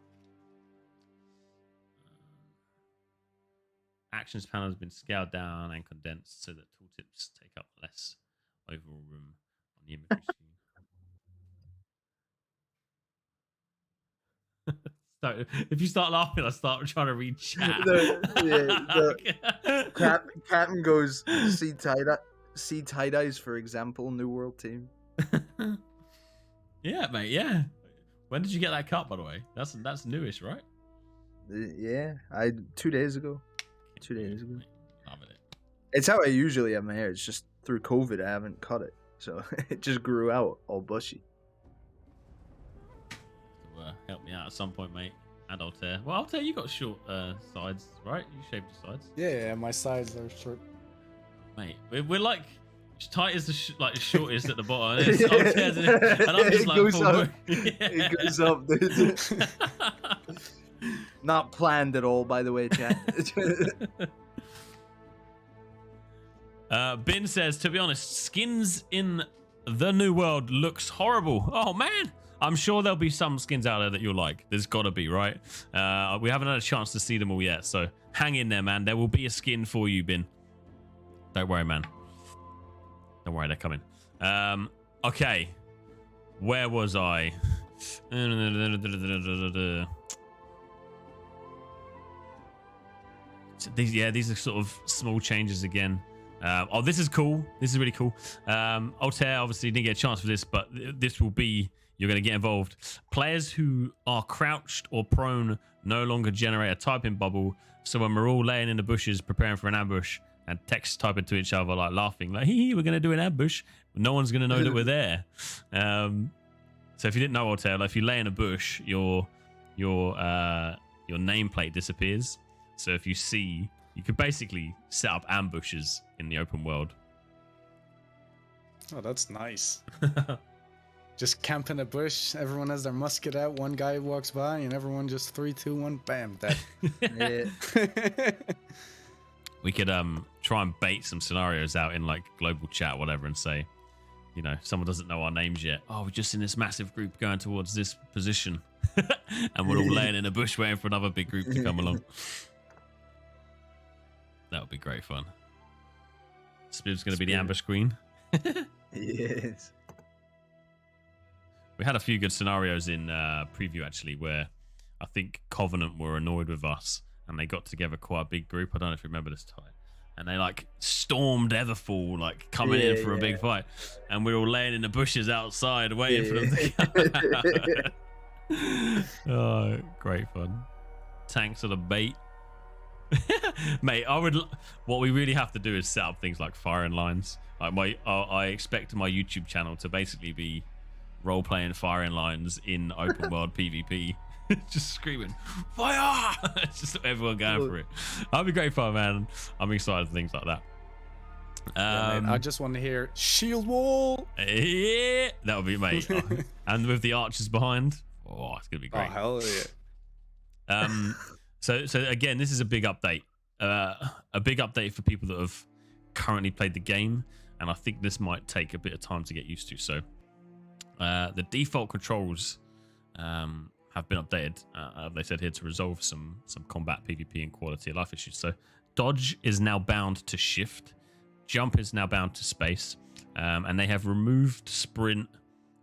Actions panel has been scaled down and condensed so that tooltips take up less overall room on the imagery screen. So if you start laughing, I start trying to read chat. Captain goes, see tie-dyes, for example, New World team. Yeah, mate, yeah. When did you get that cut, by the way? That's newish, right? Yeah, 2 days ago. 2 days ago. Loving it. It's how I usually have my hair. It's just through COVID I haven't cut it, so it just grew out all bushy. So, help me out at some point, mate. And Altair. Well, Altair, you got short sides, right? You shaved your sides. Yeah, my sides are short. Mate, we're like as tight as the shortest at the bottom. And, and I'm just It like, goes up. Yeah. It goes up, dude. Not planned at all, by the way, chat. Bin says, to be honest, skins in the New World looks horrible. Oh man, I'm sure there'll be some skins out there that you'll like. There's got to be, right? We haven't had a chance to see them all yet, so hang in there, man. There will be a skin for you, Bin. Don't worry, man. Don't worry, they're coming. Okay, where was I? These are sort of small changes again. Oh, this is cool. This is really cool. Altair obviously didn't get a chance for this, but this will be, you're going to get involved. Players who are crouched or prone no longer generate a typing bubble. So when we're all laying in the bushes preparing for an ambush and text typing to each other, like laughing, like, hee, we're going to do an ambush, no one's going to know that we're there. So if you didn't know, Altair, like if you lay in a bush, your nameplate disappears. So if you see, you could basically set up ambushes in the open world. Oh, that's nice. Just camp in a bush, everyone has their musket out, one guy walks by, and everyone just 3, 2, 1, bam, dead. Yeah. We could try and bait some scenarios out in like global chat or whatever and say, you know, someone doesn't know our names yet. Oh, we're just in this massive group going towards this position. And we're all laying in a bush waiting for another big group to come along. That would be great fun. Spiv's going to be the ambush queen. Yes. We had a few good scenarios in preview, actually, where I think Covenant were annoyed with us and they got together quite a big group. I don't know if you remember this time. And they like stormed Everfall, like coming in for a big fight. And we were all laying in the bushes outside waiting for them to come out. Oh, great fun. Tanks are the bait. Mate, what we really have to do is set up things like firing lines. Like I expect my YouTube channel to basically be role-playing firing lines in open world PvP. Just screaming fire. It's just everyone going for it. That'll be great fun, man. I'm excited for things like that. Yeah, I just want to hear shield wall. Yeah, that would be, mate. And with the archers behind, oh, it's gonna be great. Oh, hell yeah. So again, this is a big update. A big update for people that have currently played the game, and I think this might take a bit of time to get used to. So the default controls have been updated. They said here to resolve some combat, PvP, and quality of life issues. So dodge is now bound to shift, jump is now bound to space, and they have removed sprint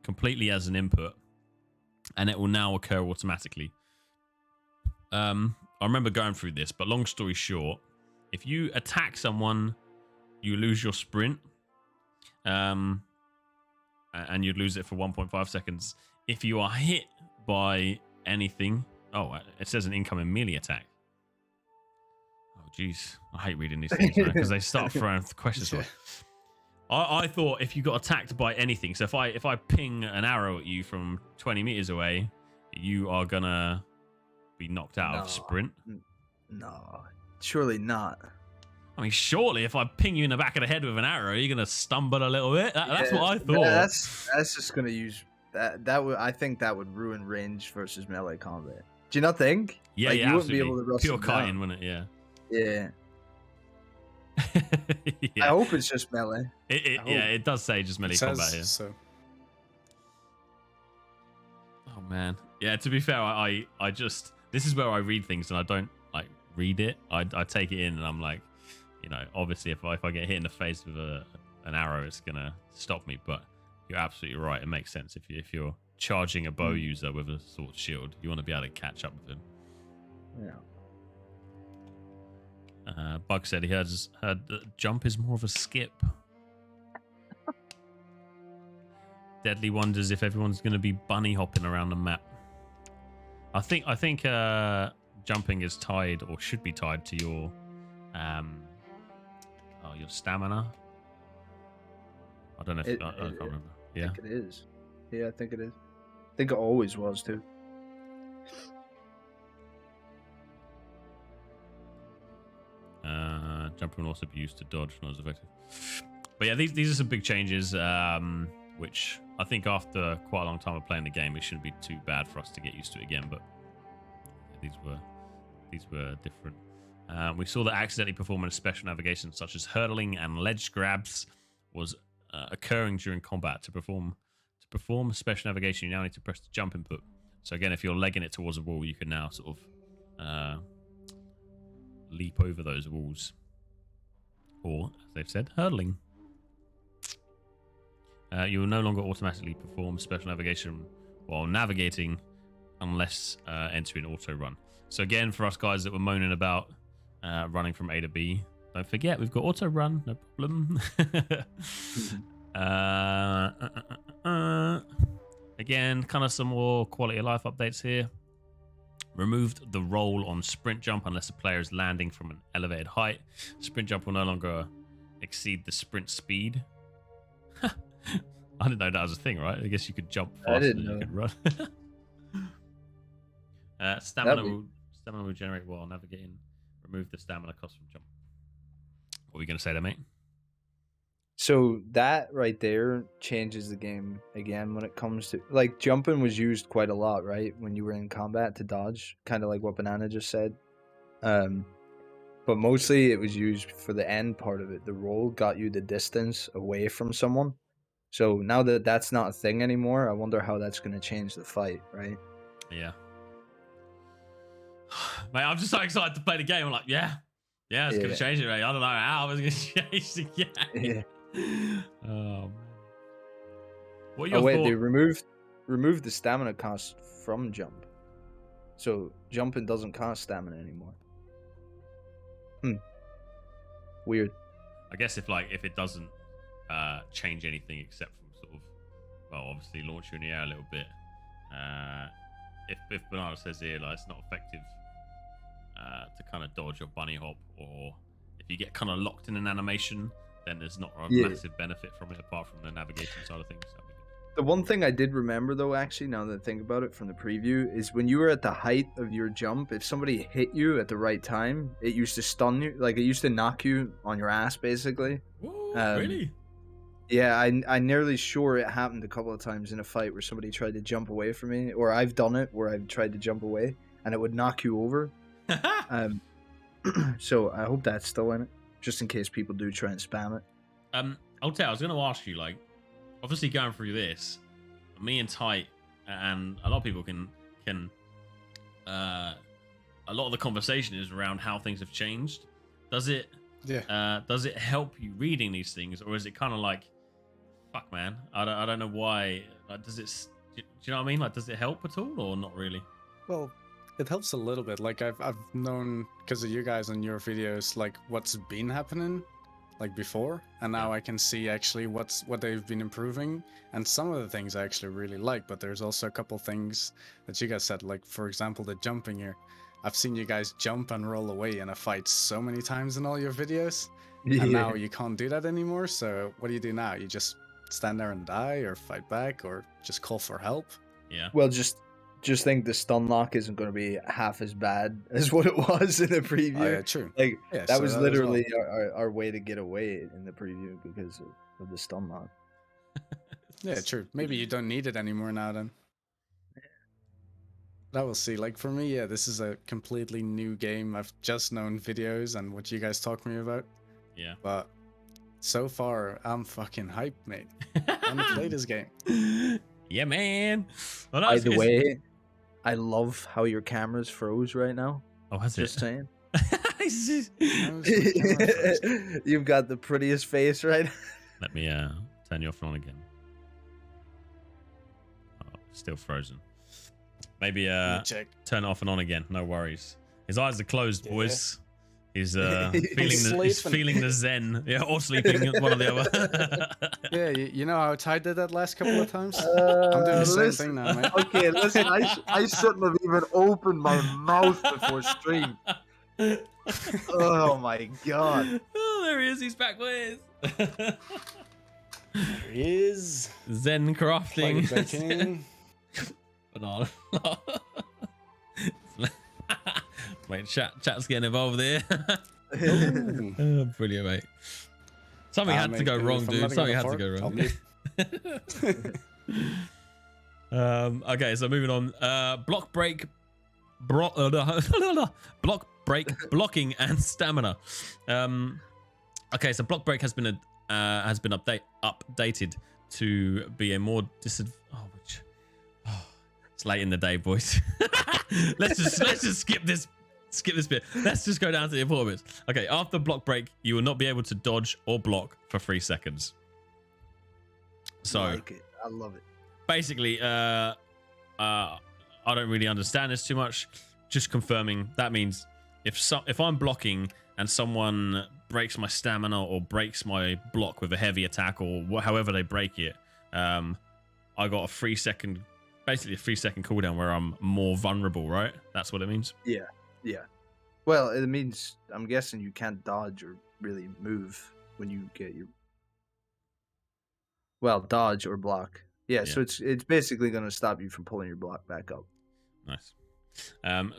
completely as an input, and it will now occur automatically. I remember going through this, but long story short, if you attack someone, you lose your sprint, and you'd lose it for 1.5 seconds. If you are hit by anything, oh, it says an incoming melee attack. Oh, jeez, I hate reading these things because they start throwing questions. I thought if you got attacked by anything, so if I ping an arrow at you from 20 meters away, you are gonna be knocked out of sprint. No, surely not. I mean, surely if I ping you in the back of the head with an arrow, you're gonna stumble a little bit. That's what I thought. That's just gonna use that would, I think that would ruin range versus melee combat. Do you not think? Yeah, like, yeah, you absolutely. wouldn't be able to Pure kiting, wouldn't it? Yeah. Yeah. Yeah. I hope it's just melee. It does say just melee combat here. So. Oh man, yeah. To be fair, I just this is where I read things and I don't like read it. I take it in and I'm like, you know, obviously if I get hit in the face with an arrow, it's gonna stop me. But you're absolutely right. It makes sense if you're charging a bow user with a sword shield, you want to be able to catch up with him. Yeah. Bug said he heard jump is more of a skip. Deadly wonders if everyone's going to be bunny hopping around the map. I think jumping is tied or should be tied to your stamina. I don't know if I can't remember. Yeah, I think it is. Yeah, I think it is. I think it always was too. Jumping will also be used to dodge, not as effective. But yeah, these are some big changes, which I think after quite a long time of playing the game, it shouldn't be too bad for us to get used to it again. But yeah, these were different. We saw that accidentally performing a special navigation such as hurdling and ledge grabs was occurring during combat. To perform special navigation, you now need to press the jump input. So again, if you're legging it towards a wall, you can now sort of leap over those walls, or as they've said, hurdling. You will no longer automatically perform special navigation while navigating unless entering auto run. So again, for us guys that were moaning about running from A to B, don't forget we've got auto run, no problem. Again, kind of some more quality of life updates here. Removed the roll on sprint jump unless the player is landing from an elevated height. Sprint jump will no longer exceed the sprint speed. I didn't know that was a thing, right? I guess you could jump faster than you could run. Stamina will generate while navigating. Remove the stamina cost from jump. What were you going to say there, mate? So that right there changes the game again when it comes to, like, jumping was used quite a lot, right? When you were in combat to dodge, kind of like what Banana just said. But mostly it was used for the end part of it. The roll got you the distance away from someone. So now that that's not a thing anymore, I wonder how that's going to change the fight, right? Yeah. Mate, I'm just so excited to play the game. I'm like, yeah, it's going to change it, mate. I don't know how it's going to change the game. Yeah. Oh, man. What are Oh, your wait, thoughts? they removed the stamina cost from jump. So jumping doesn't cost stamina anymore. Weird. I guess if it doesn't change anything except from sort of, well, obviously launch you in the air a little bit. If Banana says here like it's not effective to kind of dodge or bunny hop, or if you get kind of locked in an animation, then there's not a massive benefit from it apart from the navigation side of things. That'd be good. The one thing I did remember though, actually, now that I think about it from the preview, is when you were at the height of your jump, if somebody hit you at the right time, it used to stun you, like it used to knock you on your ass, basically. Ooh, really? Yeah, I'm nearly sure it happened a couple of times in a fight where somebody tried to jump away from me, or I've done it where I've tried to jump away and it would knock you over. So I hope that's still in it, just in case people do try and spam it. I'll tell you, I was going to ask you, like, obviously going through this, me and Tight and a lot of people can a lot of the conversation is around how things have changed. Does it help you reading these things, or is it kind of like, fuck man, I don't know why, like, does it, do you know what I mean, like, does it help at all or not really? Well, it helps a little bit. Like I've known because of you guys and your videos, like what's been happening like before, and now I can see actually what they've been improving, and some of the things I actually really like, but there's also a couple things that you guys said, like for example the jumping here. I've seen you guys jump and roll away in a fight so many times in all your videos, and now you can't do that anymore. So what do you do now? You just stand there and die, or fight back, or just call for help? Yeah. Well, just think the stun lock isn't going to be half as bad as what it was in the preview. Oh, yeah, true. Like Yeah, that so was that literally our way to get away in the preview because of the stun lock. Yeah, true. Maybe you don't need it anymore now then. That will see. Like for me, yeah, this is a completely new game. I've just known videos and what you guys talk to me about. Yeah. But so far, I'm fucking hyped, mate. I want to play this game. Yeah, man. Well, By the way, I love how your camera's froze right now. Oh, has Just it? saying. How's the camera frozen? You've got the prettiest face right. Let me turn you off and on again. Oh, still frozen. Maybe Let me check. turn it off and on again. No worries. His eyes are closed, boys. He's He's feeling the zen. Yeah, or sleeping, one or the other. Yeah, you know how Ty did that last couple of times? I'm doing the same thing now, man. Okay, listen, I shouldn't have even opened my mouth before stream. Oh my god. Oh, there he is. He's back, boys. There he is. Zen crafting. Baking. Banana. Wait, chat's getting involved here. Oh, brilliant, mate. Something had to go wrong, dude. Something had to go wrong. Okay, so moving on. Block break, block break, blocking, and stamina. Okay, so block break has been updated to be a more it's late in the day, boys. let's just skip this bit. Let's just go down to the important bits. Okay, after block break, you will not be able to dodge or block for 3 seconds. So I like it. I love it. basically, I don't really understand this too much. Just confirming that means if I'm blocking and someone breaks my stamina or breaks my block with a heavy attack or however they break it, I got a 3 second, basically a 3 second cooldown where I'm more vulnerable, right? That's what it means. Yeah. Well, it means I'm guessing you can't dodge or really move when you get your dodge or block. Yeah. So it's basically going to stop you from pulling your block back up. Nice.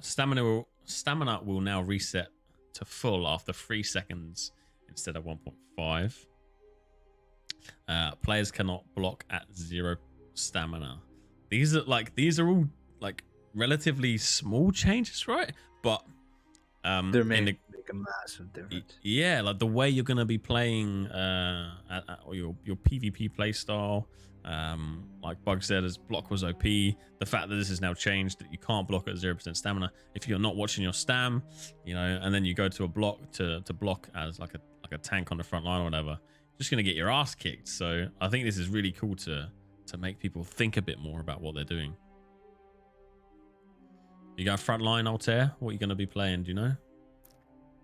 Stamina will now reset to full after 3 seconds instead of 1.5. Players cannot block at 0 stamina. These are all like relatively small changes, right? But they're make a massive difference. Yeah, like the way you're gonna be playing or your PvP play style. Like Bug said, as block was OP. The fact that this is now changed, that you can't block at 0% stamina if you're not watching your stam, and then you go to a block to block as like a tank on the front line or whatever, just gonna get your ass kicked. So I think this is really cool to make people think a bit more about what they're doing. You got front line, Altair? What are you gonna be playing? Do you know?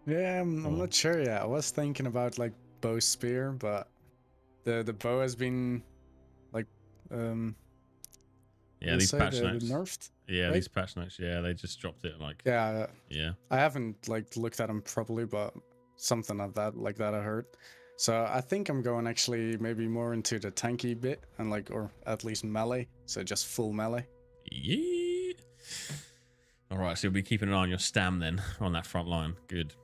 Yeah, I'm not sure yet. I was thinking about like bow spear, but the bow has been like these patch notes nerfed. Yeah, right? These patch notes. Yeah, they just dropped it. Like yeah. I haven't like looked at them properly, but something like that I heard. So I think I'm going actually maybe more into the tanky bit and or at least melee. So just full melee. Yeah. All right, so you'll be keeping an eye on your stam then on that front line. Good.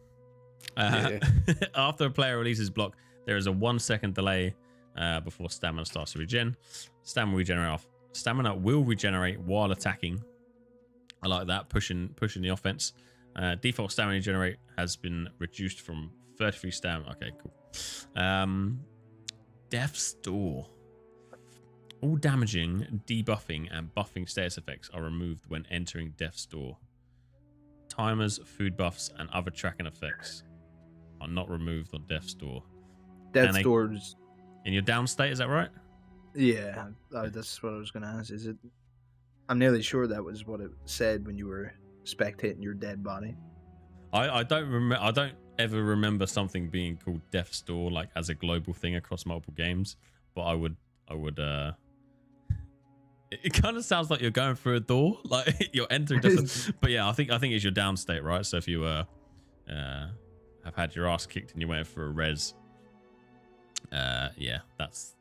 After a player releases block, there is a 1 second delay before stamina starts to regen. Stamina will regenerate while attacking. I like that, pushing the offense. Default stamina generate has been reduced from 33 stamina. Okay, cool. Death's Door. All damaging, debuffing, and buffing status effects are removed when entering Death's Door. Timers, food buffs, and other tracking effects are not removed on Death's Door. Death's Doors in your down state, is that right? Yeah, that's what I was going to ask. Is it? I'm nearly sure that was what it said when you were spectating your dead body. I don't remember. I don't ever remember something being called Death's Door like as a global thing across multiple games. But I would. It kind of sounds like you're going through a door, like you're entering. But yeah, I think it's your down state, right? So if you have had your ass kicked and you're waiting for a res, yeah, that's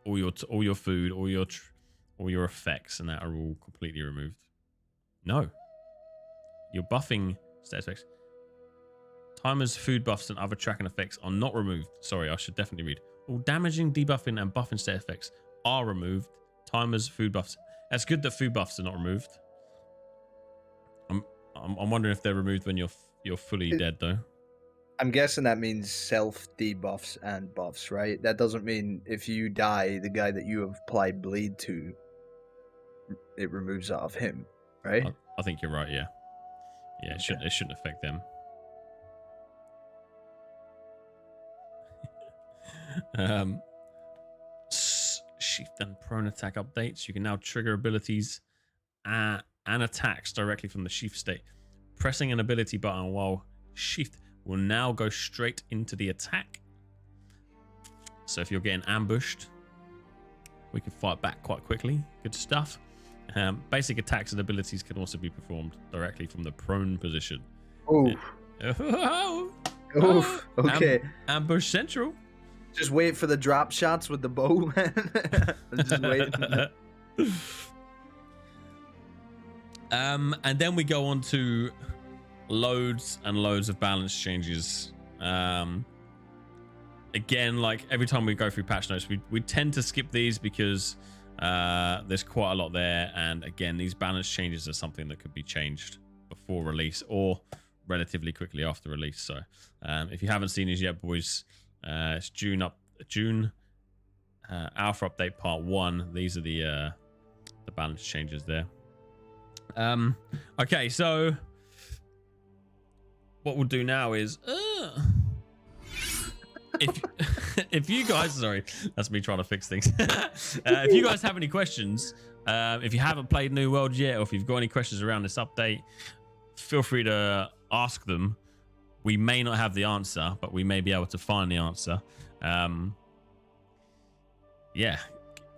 all your food, all your effects, and that are all completely removed. No, your buffing stat effects, timers, food buffs, and other tracking effects are not removed. Sorry, I should definitely read. All damaging, debuffing, and buffing stat effects are removed. Timers, food buffs. That's good that food buffs are not removed. I'm wondering if they're removed when you're fully dead though. I'm guessing that means self debuffs and buffs, right? That doesn't mean if you die, the guy that you have applied bleed to it removes it off him, right? I think you're right. Yeah, yeah. It shouldn't affect them. Shift and prone attack updates. You can now trigger abilities and attacks directly from the shift state. Pressing an ability button while shift will now go straight into the attack. So if you're getting ambushed, we can fight back quite quickly. Good stuff. Basic attacks and abilities can also be performed directly from the prone position. Oh. Okay. Ambush central. Just wait for the drop shots with the bow, man. Just wait. And then we go on to loads and loads of balance changes. Again, like every time we go through patch notes, we tend to skip these because there's quite a lot there. And again, these balance changes are something that could be changed before release or relatively quickly after release. So if you haven't seen these yet, boys, it's June alpha update part 1. These are the balance changes there. Okay, so what we'll do now is if you guys, sorry, that's me trying to fix things. If you guys have any questions, if you haven't played New World yet, or if you've got any questions around this update, feel free to ask them. We may not have the answer, but we may be able to find the answer. Yeah,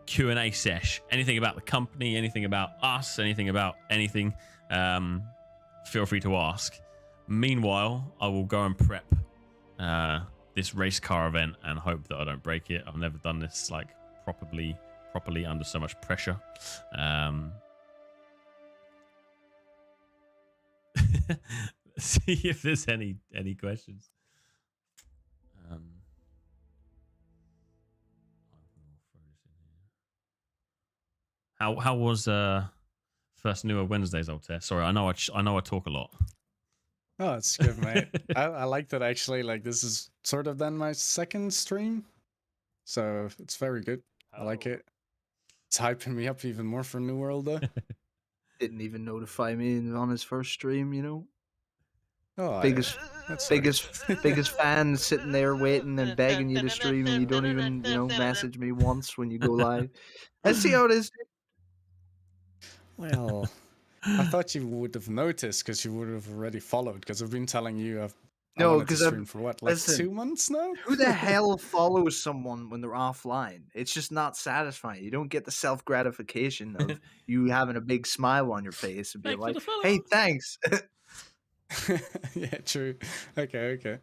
Q&A sesh. Anything about the company, anything about us, anything about anything, feel free to ask. Meanwhile, I will go and prep this race car event and hope that I don't break it. I've never done this like properly under so much pressure. See if there's any questions. How was first Newer Wednesdays, Altair? Sorry, I know I talk a lot. Oh, it's good, mate. I like that actually. Like this is sort of then my second stream, so it's very good. I like it. It's hyping me up even more for New World though. Didn't even notify me on his first stream, you know. Oh, biggest fan sitting there waiting and begging you to stream, and you don't even, message me once when you go live. Let's see how it is. Well, I thought you would have noticed because you would have already followed. Because I've been telling you I wanted to stream for what, like 2 months now? Who the hell follows someone when they're offline? It's just not satisfying. You don't get the self gratification of you having a big smile on your face and being like, "Hey, thanks." Yeah, true. Okay.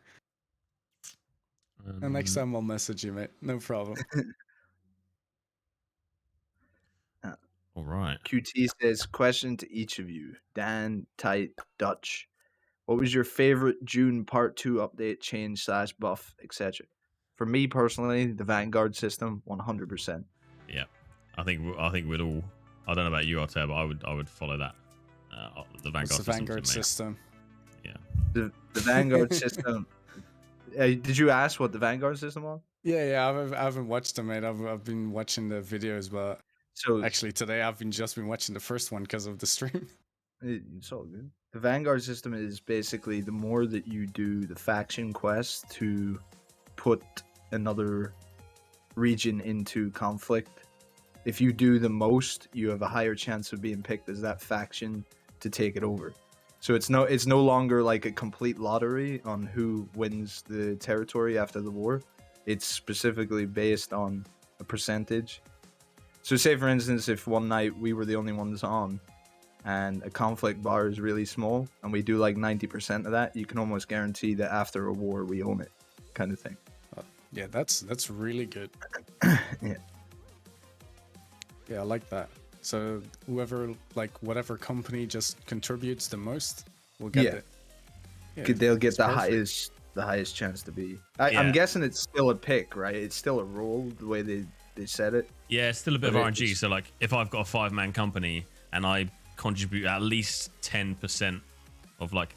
And next time I'll message you, mate. No problem. All right. QT says, question to each of you. Dan, Tight, Dutch. What was your favorite June Part 2 update, change / buff, etc.? For me personally, the Vanguard system, 100%. Yeah, I think we'd all. I don't know about you, Altair, but I would follow that. The Vanguard system. Yeah. The Vanguard system. Did you ask what the Vanguard system was? Yeah. I haven't watched them, mate. I've been watching the videos, but actually today I've just been watching the first one because of the stream. It's all good. The Vanguard system is basically the more that you do the faction quest to put another region into conflict, if you do the most, you have a higher chance of being picked as that faction to take it over. So it's no longer like a complete lottery on who wins the territory after the war. It's specifically based on a percentage. So say for instance, if one night we were the only ones on and a conflict bar is really small and we do like 90% of that, you can almost guarantee that after a war we own it, kind of thing. Yeah, that's really good. Yeah, I like that. So whoever, like whatever company just contributes the most will get it. Yeah, they'll get the highest chance to be. I'm guessing it's still a pick, right? It's still a roll the way they said it. Yeah, it's still a bit of RNG. So like if I've got a 5-man company and I contribute at least 10% of like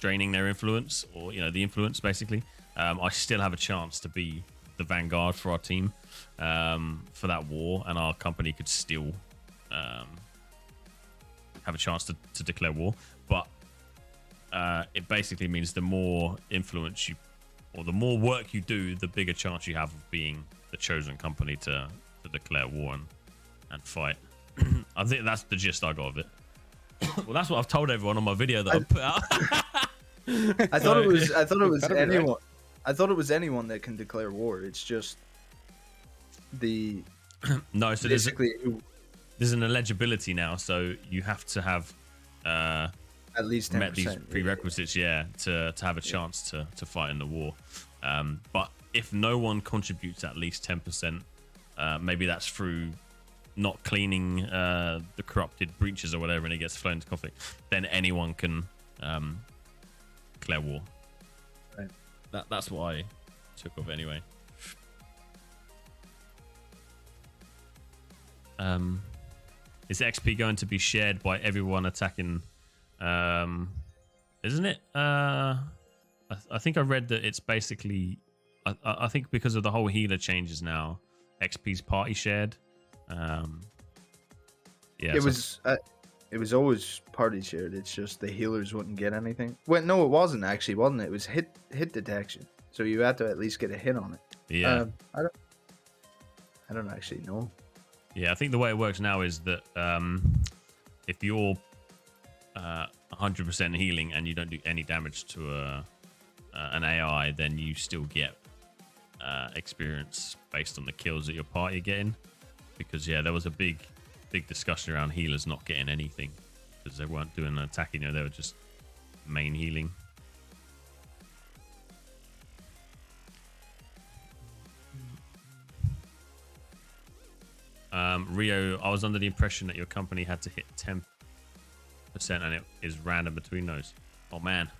draining their influence, or the influence basically, I still have a chance to be the Vanguard for our team for that war, and our company could still have a chance to declare war. But it basically means the more influence you, or the more work you do, the bigger chance you have of being the chosen company to declare war and fight. I think that's the gist I got of it. Well, that's what I've told everyone on my video that I put out. I thought it was anyone. Right. I thought it was anyone that can declare war. It's just the No, so basically there's an eligibility now, so you have to have at least 10%. met these prerequisites, to have a chance to fight in the war. But if no one contributes at least 10%, maybe that's through not cleaning the corrupted breaches or whatever, and it gets flown into conflict, then anyone can declare war. Right. That's what I took of anyway. Is XP going to be shared by everyone attacking? Isn't it? I think I read that it's basically. I think because of the whole healer changes now, XP's party shared. It was always party shared. It's just the healers wouldn't get anything. Well, no, it wasn't actually, wasn't it? It was hit detection. So you had to at least get a hit on it. Yeah. I don't actually know. Yeah, I think the way it works now is that if you're 100% healing and you don't do any damage to an AI, then you still get experience based on the kills that your party are getting. Because there was a big discussion around healers not getting anything because they weren't doing an attacking, they were just main healing. Rio, I was under the impression that your company had to hit 10% and it is random between those. Oh man,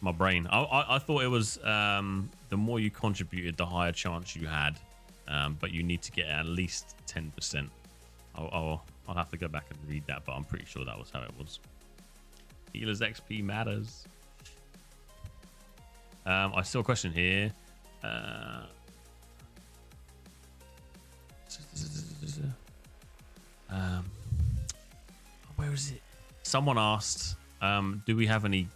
my brain. I thought it was the more you contributed, the higher chance you had, but you need to get at least 10%. I'll have to go back and read that, but I'm pretty sure that was how it was. Healers XP matters. I saw a question here. Where is it? Someone asked, do we have any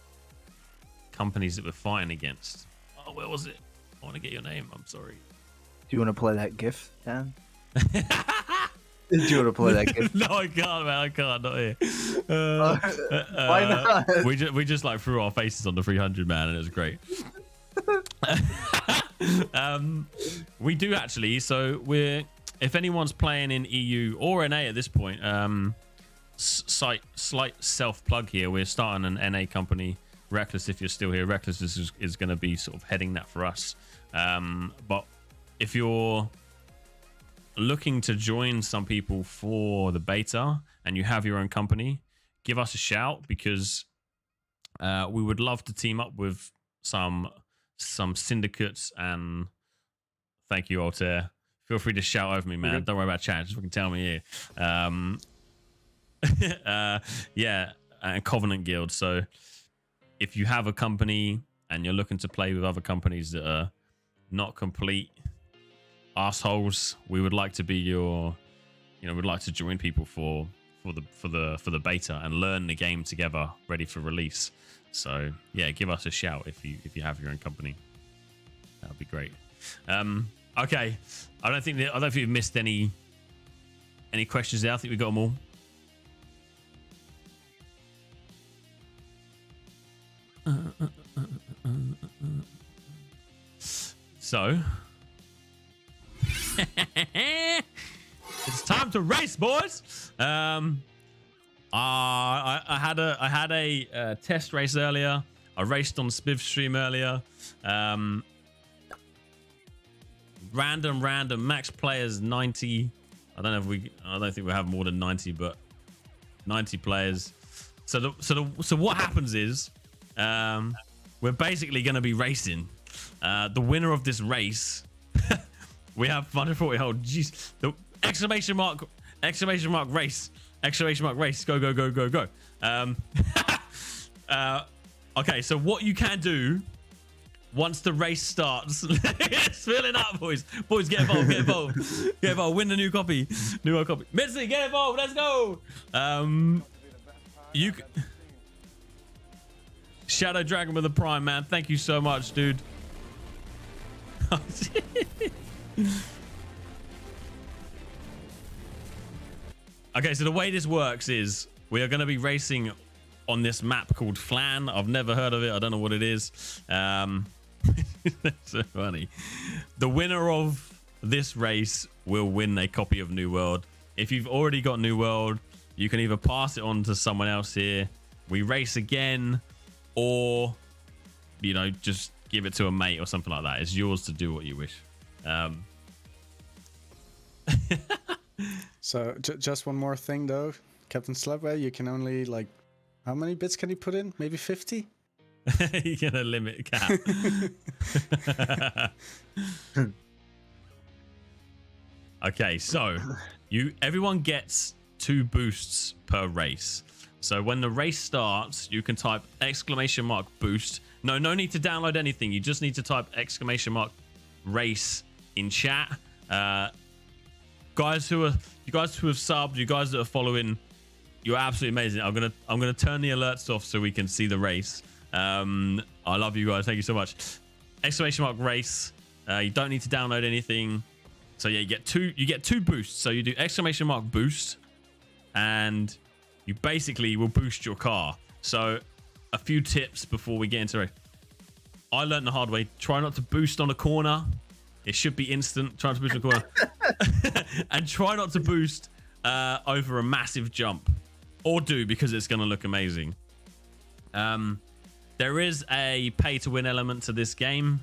companies that we're fighting against? Oh, where was it? I want to get your name. I'm sorry. Do you want to play that GIF, Dan? Do you want to play that GIF? No, I can't, man. I can't. Not here. Why not? We just like threw our faces on the 300, man, and it was great. We do actually. So if anyone's playing in EU or NA at this point, slight self plug here. We're starting an NA company. Reckless, if you're still here, Reckless is going to be sort of heading that for us. But if you're looking to join some people for the beta and you have your own company, give us a shout, because we would love to team up with some syndicates. And thank you, Altair. Feel free to shout over me, man. Okay. Don't worry about chat. Just fucking tell me here. And Covenant Guild. So if you have a company and you're looking to play with other companies that are not complete assholes, we would like to be your, we'd like to join people for the beta and learn the game together, ready for release. So yeah, give us a shout if you have your own company. That would be great. Okay, I don't think you've missed any questions there. I think we got them all. So it's time to race, boys. I had a test race earlier. I raced on Spiv stream earlier. Random max players 90. I don't think we have more than 90, but 90 players. So what happens is we're basically going to be racing. The winner of this race, we have 140. Oh, jeez! The exclamation mark race! Go! Okay, so what you can do once the race starts. It's filling up, boys. Boys, get involved, get involved. Get involved, win the new copy. New world copy. Mitzi, get involved, let's go. You Shadow Dragon with the Prime, man. Thank you so much, dude. Okay, so the way this works is we are going to be racing on this map called Flan. I've never heard of it. I don't know what it is. That's so funny. The winner of this race will win a copy of New World. If you've already got New World, you can either pass it on to someone else here. We race again, or, you know, just give it to a mate or something like that. It's yours to do what you wish. So just one more thing though, Captain Slabway, you can only, like, how many bits can you put in? Maybe 50? You're gonna limit cap. Okay, so everyone gets 2 boosts per race. So when the race starts, you can type !boost. No need to download anything. You just need to type !race in chat. You guys who have subbed, you guys that are following, you're absolutely amazing. I'm gonna turn the alerts off so we can see the race. I love you guys. Thank you so much. !race. You don't need to download anything. So yeah, you get two boosts. So you do !boost, and you basically will boost your car. So a few tips before we get into it. I learned the hard way. Try not to boost on a corner. It should be instant. Try not to boost on a corner. And try not to boost over a massive jump. Or do, because it's going to look amazing. There is a pay-to-win element to this game.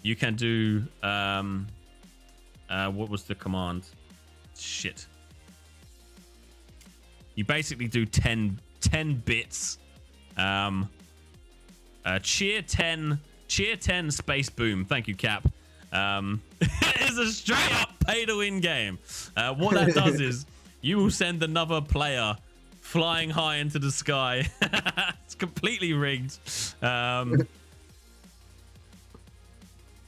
You can do... what was the command? Shit. You basically do 10 bits. Cheer 10 space boom. Thank you, Cap. It's a straight up pay to win game. What that does is you will send another player flying high into the sky. It's completely rigged.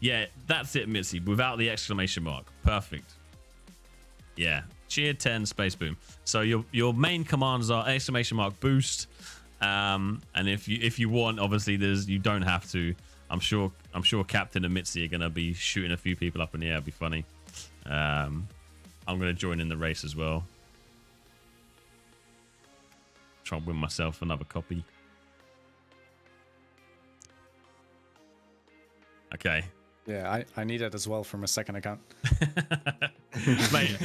Yeah, that's it, Mitzi, without the exclamation mark. Perfect. Yeah, cheer 10 space boom. So your main commands are !boost, and if you want, obviously you don't have to. I'm sure Captain and Mitzi are gonna be shooting a few people up in the air. It'll be funny. I'm gonna join in the race as well. Try and win myself another copy. Okay. Yeah, I need it as well for my second account. Mate,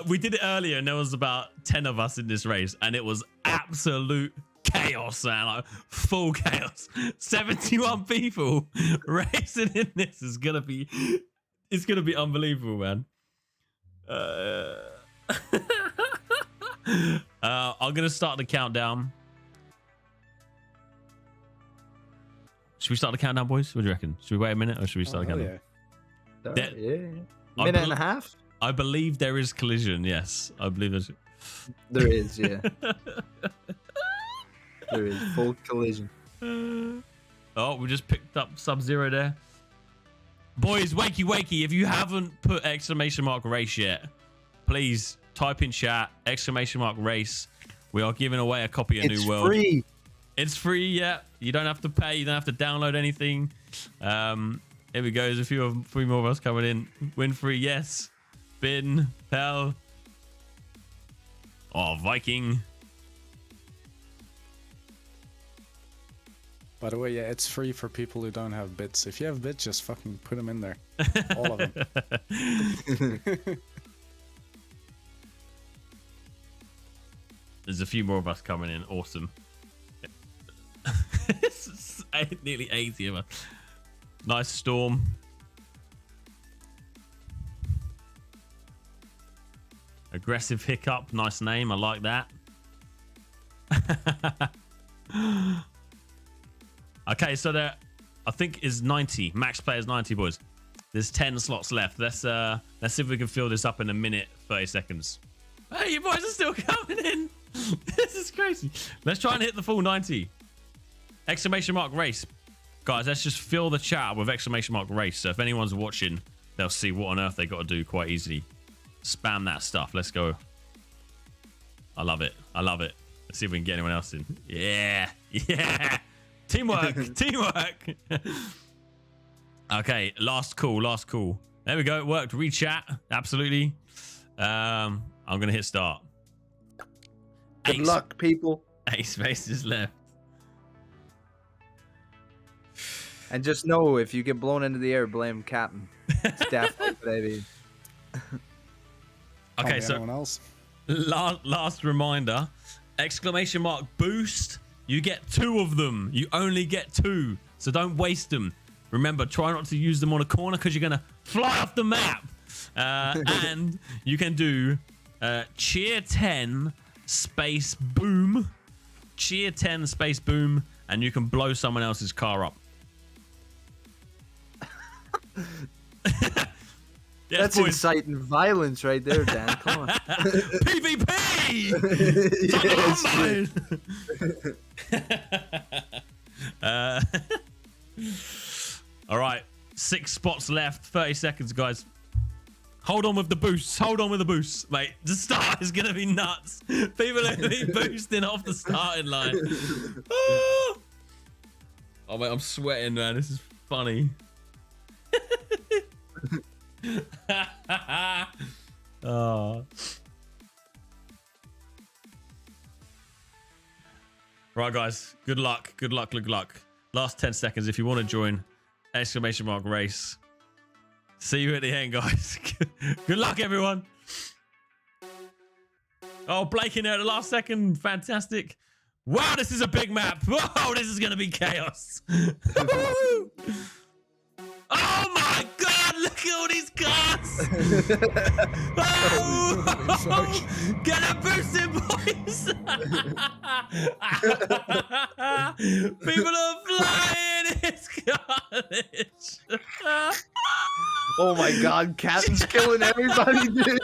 we did it earlier and there was about 10 of us in this race and it was absolute chaos, man. Like, full chaos. 71 people racing in this is gonna be unbelievable, man. I'm gonna start the countdown. Should we start the countdown, boys? What do you reckon? Should we wait a minute or should we start the countdown? Yeah. Minute and a half? I believe there is collision, yes. I believe there's... There is, yeah. There is full collision. Oh, we just picked up Sub-Zero there. Boys, wakey. If you haven't put !race yet, please type in chat, !race. We are giving away a copy of New World. It's free. It's free, yeah. You don't have to pay. You don't have to download anything. Here we go. There's three more of us coming in. Win free, yes. Bin, Pell. Oh, Viking. By the way, yeah, it's free for people who don't have bits. If you have bits, just fucking put them in there. All of them. There's a few more of us coming in. Awesome. Nearly 80 of us. Nice storm. Aggressive hiccup. Nice name. I like that. Okay, so there, I think is 90. Max players 90, boys. There's 10 slots left. Let's see if we can fill this up in a minute, 30 seconds. Hey, you boys are still coming in. This is crazy. Let's try and hit the full 90. !race. Guys, let's just fill the chat with !race. So if anyone's watching, they'll see what on earth they got to do quite easily. Spam that stuff. Let's go. I love it. I love it. Let's see if we can get anyone else in. Yeah. Yeah. Teamwork. Teamwork. Okay. Last call. Last call. There we go. It worked. Rechat. Absolutely. I'm going to hit start. Good luck, people. 8 spaces left. And just know, if you get blown into the air, blame Captain. It's definitely, baby. Okay, so anyone else? last reminder, !boost. You get 2 of them. You only get 2, so don't waste them. Remember, try not to use them on a corner because you're gonna fly off the map. And you can do cheer 10 space boom, cheer 10 space boom, and you can blow someone else's car up. Yes, that's boys. inciting violence right there, Dan. Come on. PvP! All right, 6 spots left. 30 seconds, guys. Hold on with the boosts. Hold on with the boosts, mate. The start is gonna be nuts. People are gonna be boosting off the starting line. Oh, mate, I'm sweating, man. This is funny. Oh. Right, guys. Good luck. Good luck. Good luck. Last 10 seconds. If you want to join !race. See you at the end, guys. Good luck, everyone. Oh, Blake in there at the last second. Fantastic. Wow, this is a big map. Whoa, this is going to be chaos. Oh my God, look at all these cars. Oh, get a boosted, boys. People are flying. It's carnage. Oh my God, Captain's killing everybody, dude.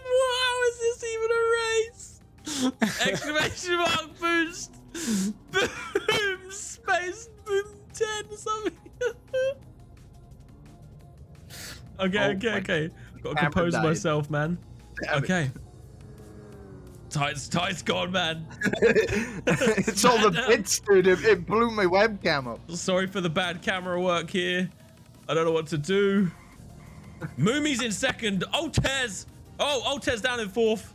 How is this even a race? ! boost. Boom! Space boom 10 or something. Okay. Got to compose myself, man. Okay. Tight's gone, man. It's all the bits, dude. It blew my webcam up. Sorry for the bad camera work here. I don't know what to do. Moomy's in second. Altez. Oh, Altez down in 4th.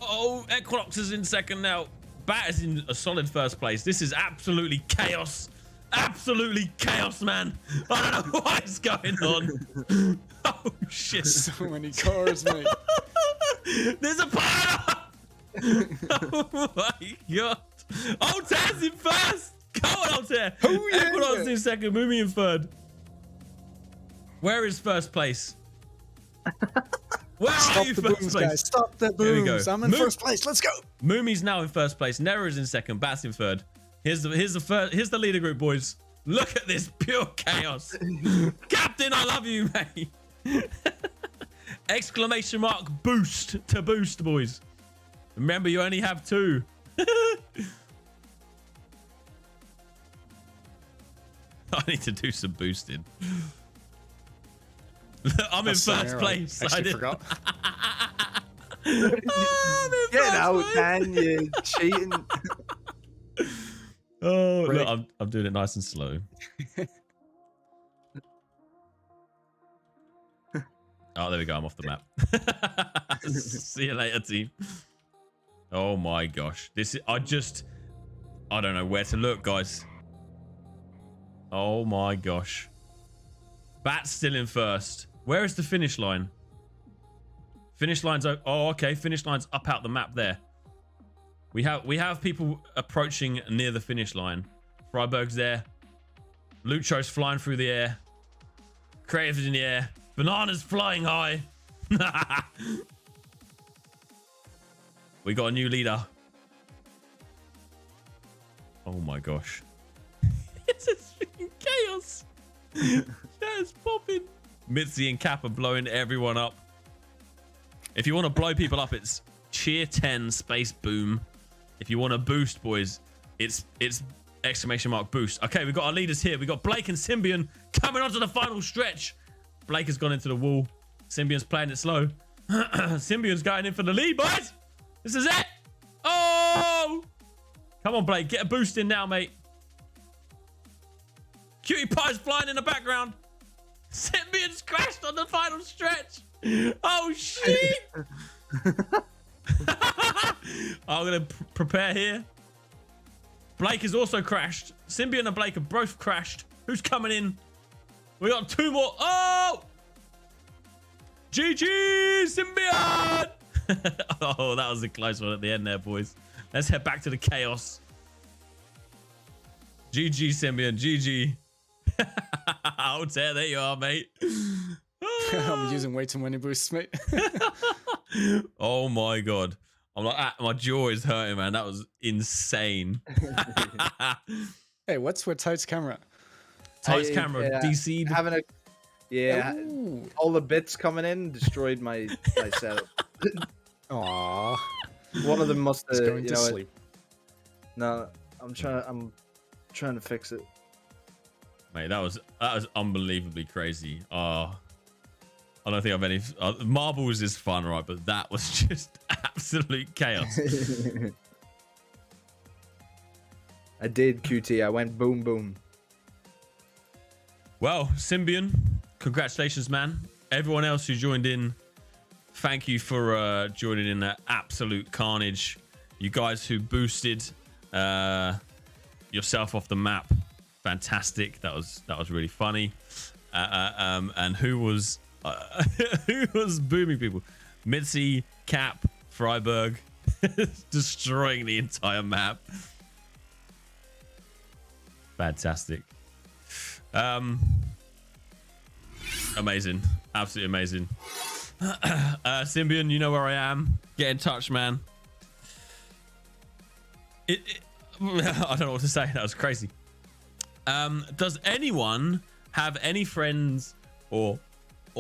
Oh, Equinox is in second now. Bat is in a solid 1st place. This is absolutely chaos. Absolutely chaos, man. I don't know what is going on. Oh, shit. So many cars, mate. There's a pile. Oh, my God. Altez in 1st. Come on, Altez. Oh, yeah. Equinox in 2nd. Moomy in 3rd. Where is 1st place? Where are you, first place? Guys. Stop the Here we go. booms. I'm in 1st place. Let's go. Moomy's now in 1st place. Nera's in 2nd. Bat's in 3rd. Here's the leader group, boys. Look at this pure chaos. Captain, I love you, mate. ! boost to boost, boys. Remember, you only have 2. I need to do some boosting. I'm in 1st place. I forgot. Get out, man. You cheating. Oh, look, I'm doing it nice and slow. Oh, there we go. I'm off the map. See you later, team. Oh my gosh. This is, I don't know where to look, guys. Oh my gosh. Bat's still in 1st. Where is the finish line? Finish line's oh, okay. Finish line's up out the map there. We have people approaching near the finish line. Freiberg's there. Lucho's flying through the air. Creative's in the air. Banana's flying high. We got a new leader. Oh my gosh. This is freaking chaos. That's popping. Mitzi and Cap are blowing everyone up. If you want to blow people up, it's cheer 10 space boom. If you want a boost, boys, it's exclamation mark boost. Okay, we've got our leaders here. We've got Blake and Symbian coming onto the final stretch. Blake has gone into the wall. Symbian's playing it slow. Symbian's going in for the lead, boys. This is it. Oh! Come on, Blake. Get a boost in now, mate. Cutie Pie's flying in the background. Symbian's crashed on the final stretch. Oh, shit. I'm going to prepare here. Blake has also crashed. Symbian and Blake have both crashed. Who's coming in? We got 2 more. Oh! GG, Symbian! Oh, that was a close one at the end there, boys. Let's head back to the chaos. GG, Symbian. GG. Oh, there you are, mate. I'm using way too many boosts, mate. Oh my god. I'm like, my jaw is hurting, man. That was insane. Hey, what's with Tights camera? Tights camera, DC'd. Having a Ooh. all the bits coming in destroyed my setup. Aww. One of them must have, Going to sleep. No, I'm trying to fix it. Mate, that was unbelievably crazy. Oh, I don't think I've any. Marbles is fun, right? But that was just absolute chaos. I did, QT. I went boom, boom. Well, Symbian, congratulations, man. Everyone else who joined in, thank you for joining in that absolute carnage. You guys who boosted yourself off the map, fantastic. That was really funny. And who was booming people? Mitzi, Cap, Freiberg, destroying the entire map. Fantastic. Amazing, absolutely amazing. Symbian, you know where I am. Get in touch, man. I don't know what to say. That was crazy. Does anyone have any friends or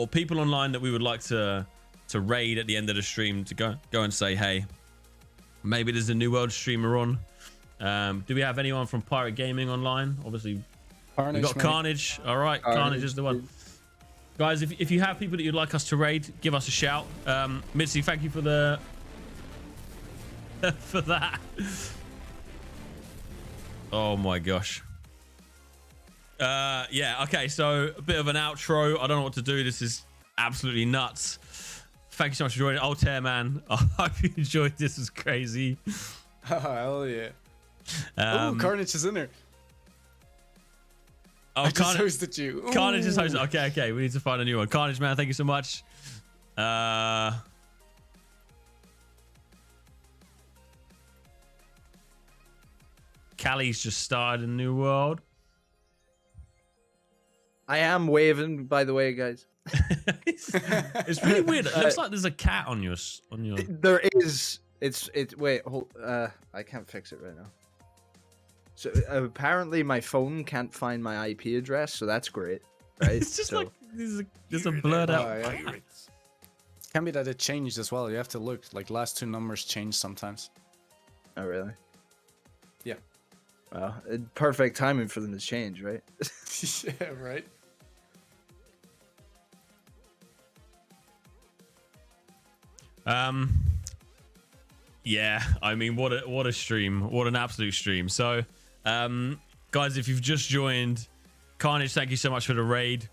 people online that we would like to raid at the end of the stream to go and say, hey, maybe there's a New World streamer on? Do we have anyone from Pirate Gaming online? Obviously, Carnage, we got Carnage. All right, Carnage is the one. Guys, if you have people that you'd like us to raid, give us a shout. Mitzi, thank you for the for that. Oh my gosh. Yeah, okay, so a bit of an outro. I don't know what to do. This is absolutely nuts. Thank you so much for joining. Altair, man. I hope you enjoyed this. It was crazy. Oh, hell yeah. Oh, Carnage is in there. Oh, I just hosted you. Ooh. Carnage is hosted. Okay. We need to find a new one. Carnage, man. Thank you so much. Callie's just started a new world. I am waving, by the way, guys. It's really weird. It looks like there's a cat on your. There is. It's. Wait. Hold. I can't fix it right now. So apparently my phone can't find my IP address, so that's great, right? It's just like there's a blurred out. Oh, yeah. Can be that it changed as well. You have to look. Like last 2 numbers change sometimes. Oh really? Yeah. Well, perfect timing for them to change, right? Yeah, right. Yeah, I mean, what a stream. What an absolute stream. So, guys, if you've just joined, Carnage, thank you so much for the raid.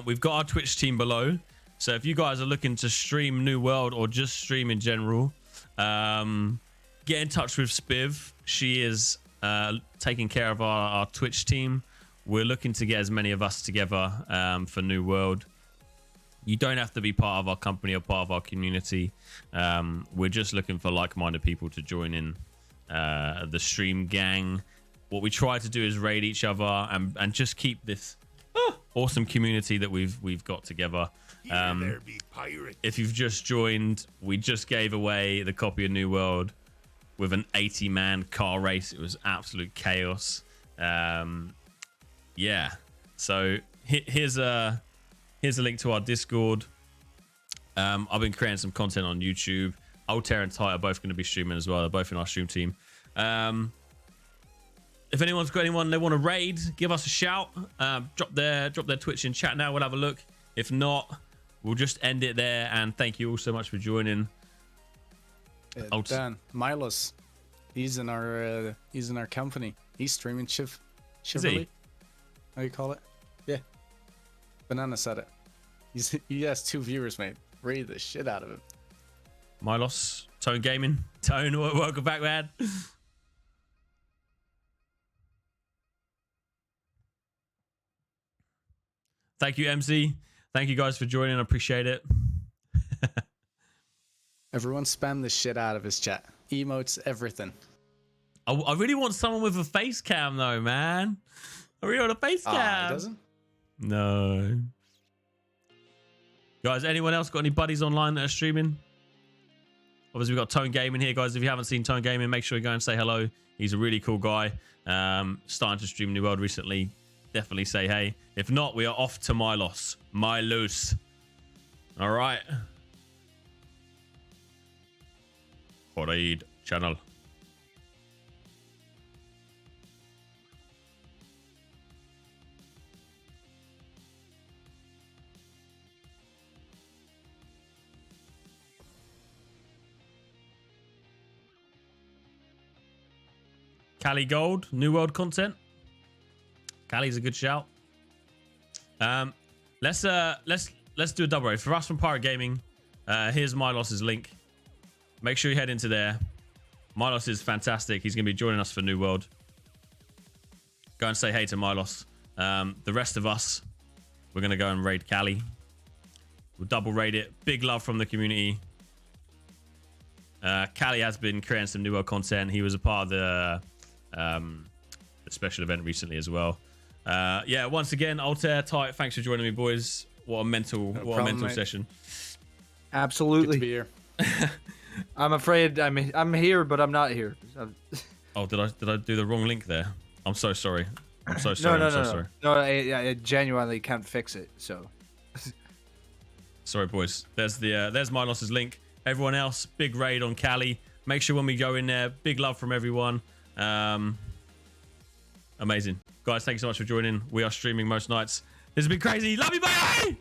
We've got our Twitch team below. So if you guys are looking to stream New World or just stream in general, get in touch with Spiv. She is taking care of our Twitch team. We're looking to get as many of us together for New World. You don't have to be part of our company or part of our community. We're just looking for like-minded people to join in the stream gang. What we try to do is raid each other and just keep this awesome community that we've got together. If you've just joined, we just gave away the copy of New World with an 80-man car race. It was absolute chaos. Yeah. So here's a link to our Discord. I've been creating some content on YouTube. Altair and Ty are both going to be streaming as well. They're both in our stream team. If anyone's got anyone they want to raid, give us a shout. Drop their Twitch in chat now. We'll have a look. If not, we'll just end it there. And thank you all so much for joining. Dan, Milos, he's in our company. He's streaming Is Chivalry. he? How you call it? Yeah. Banana said it. He has 2 viewers, mate. Raid the shit out of him. Milos, Tone Gaming. Tone, welcome back, man. Thank you, MC. Thank you guys for joining. I appreciate it. Everyone spam the shit out of his chat. Emotes, everything. I really want someone with a face cam, though, man. I really want a face cam. He doesn't? No. Guys, anyone else got any buddies online that are streaming? Obviously, we've got Tone Gaming here, guys. If you haven't seen Tone Gaming, make sure you go and say hello. He's a really cool guy. Starting to stream New World recently. Definitely say hey. If not, we are off to Milos. All right. Raid channel. Cali Gold, New World content. Cali's a good shout. Let's do a double raid for us from Pirate Gaming. Here's Milos's link. Make sure you head into there. Milos is fantastic. He's going to be joining us for New World. Go and say hey to Milos. The rest of us, we're going to go and raid Cali. We'll double raid it. Big love from the community. Cali has been creating some New World content. He was a part of the special event recently as well. Yeah, once again, Altair, Ty, thanks for joining me, boys. What a mental session. Absolutely. Good to be here. I'm afraid I'm here, but I'm not here. Oh, did I do the wrong link there? I'm so sorry. I'm so sorry. No. No, I genuinely can't fix it. So sorry, boys. There's Milos's link. Everyone else, big raid on Cali. Make sure when we go in there, big love from everyone. Amazing, guys. Thank you so much for joining. We are streaming most nights. This has been crazy. Love you, bye.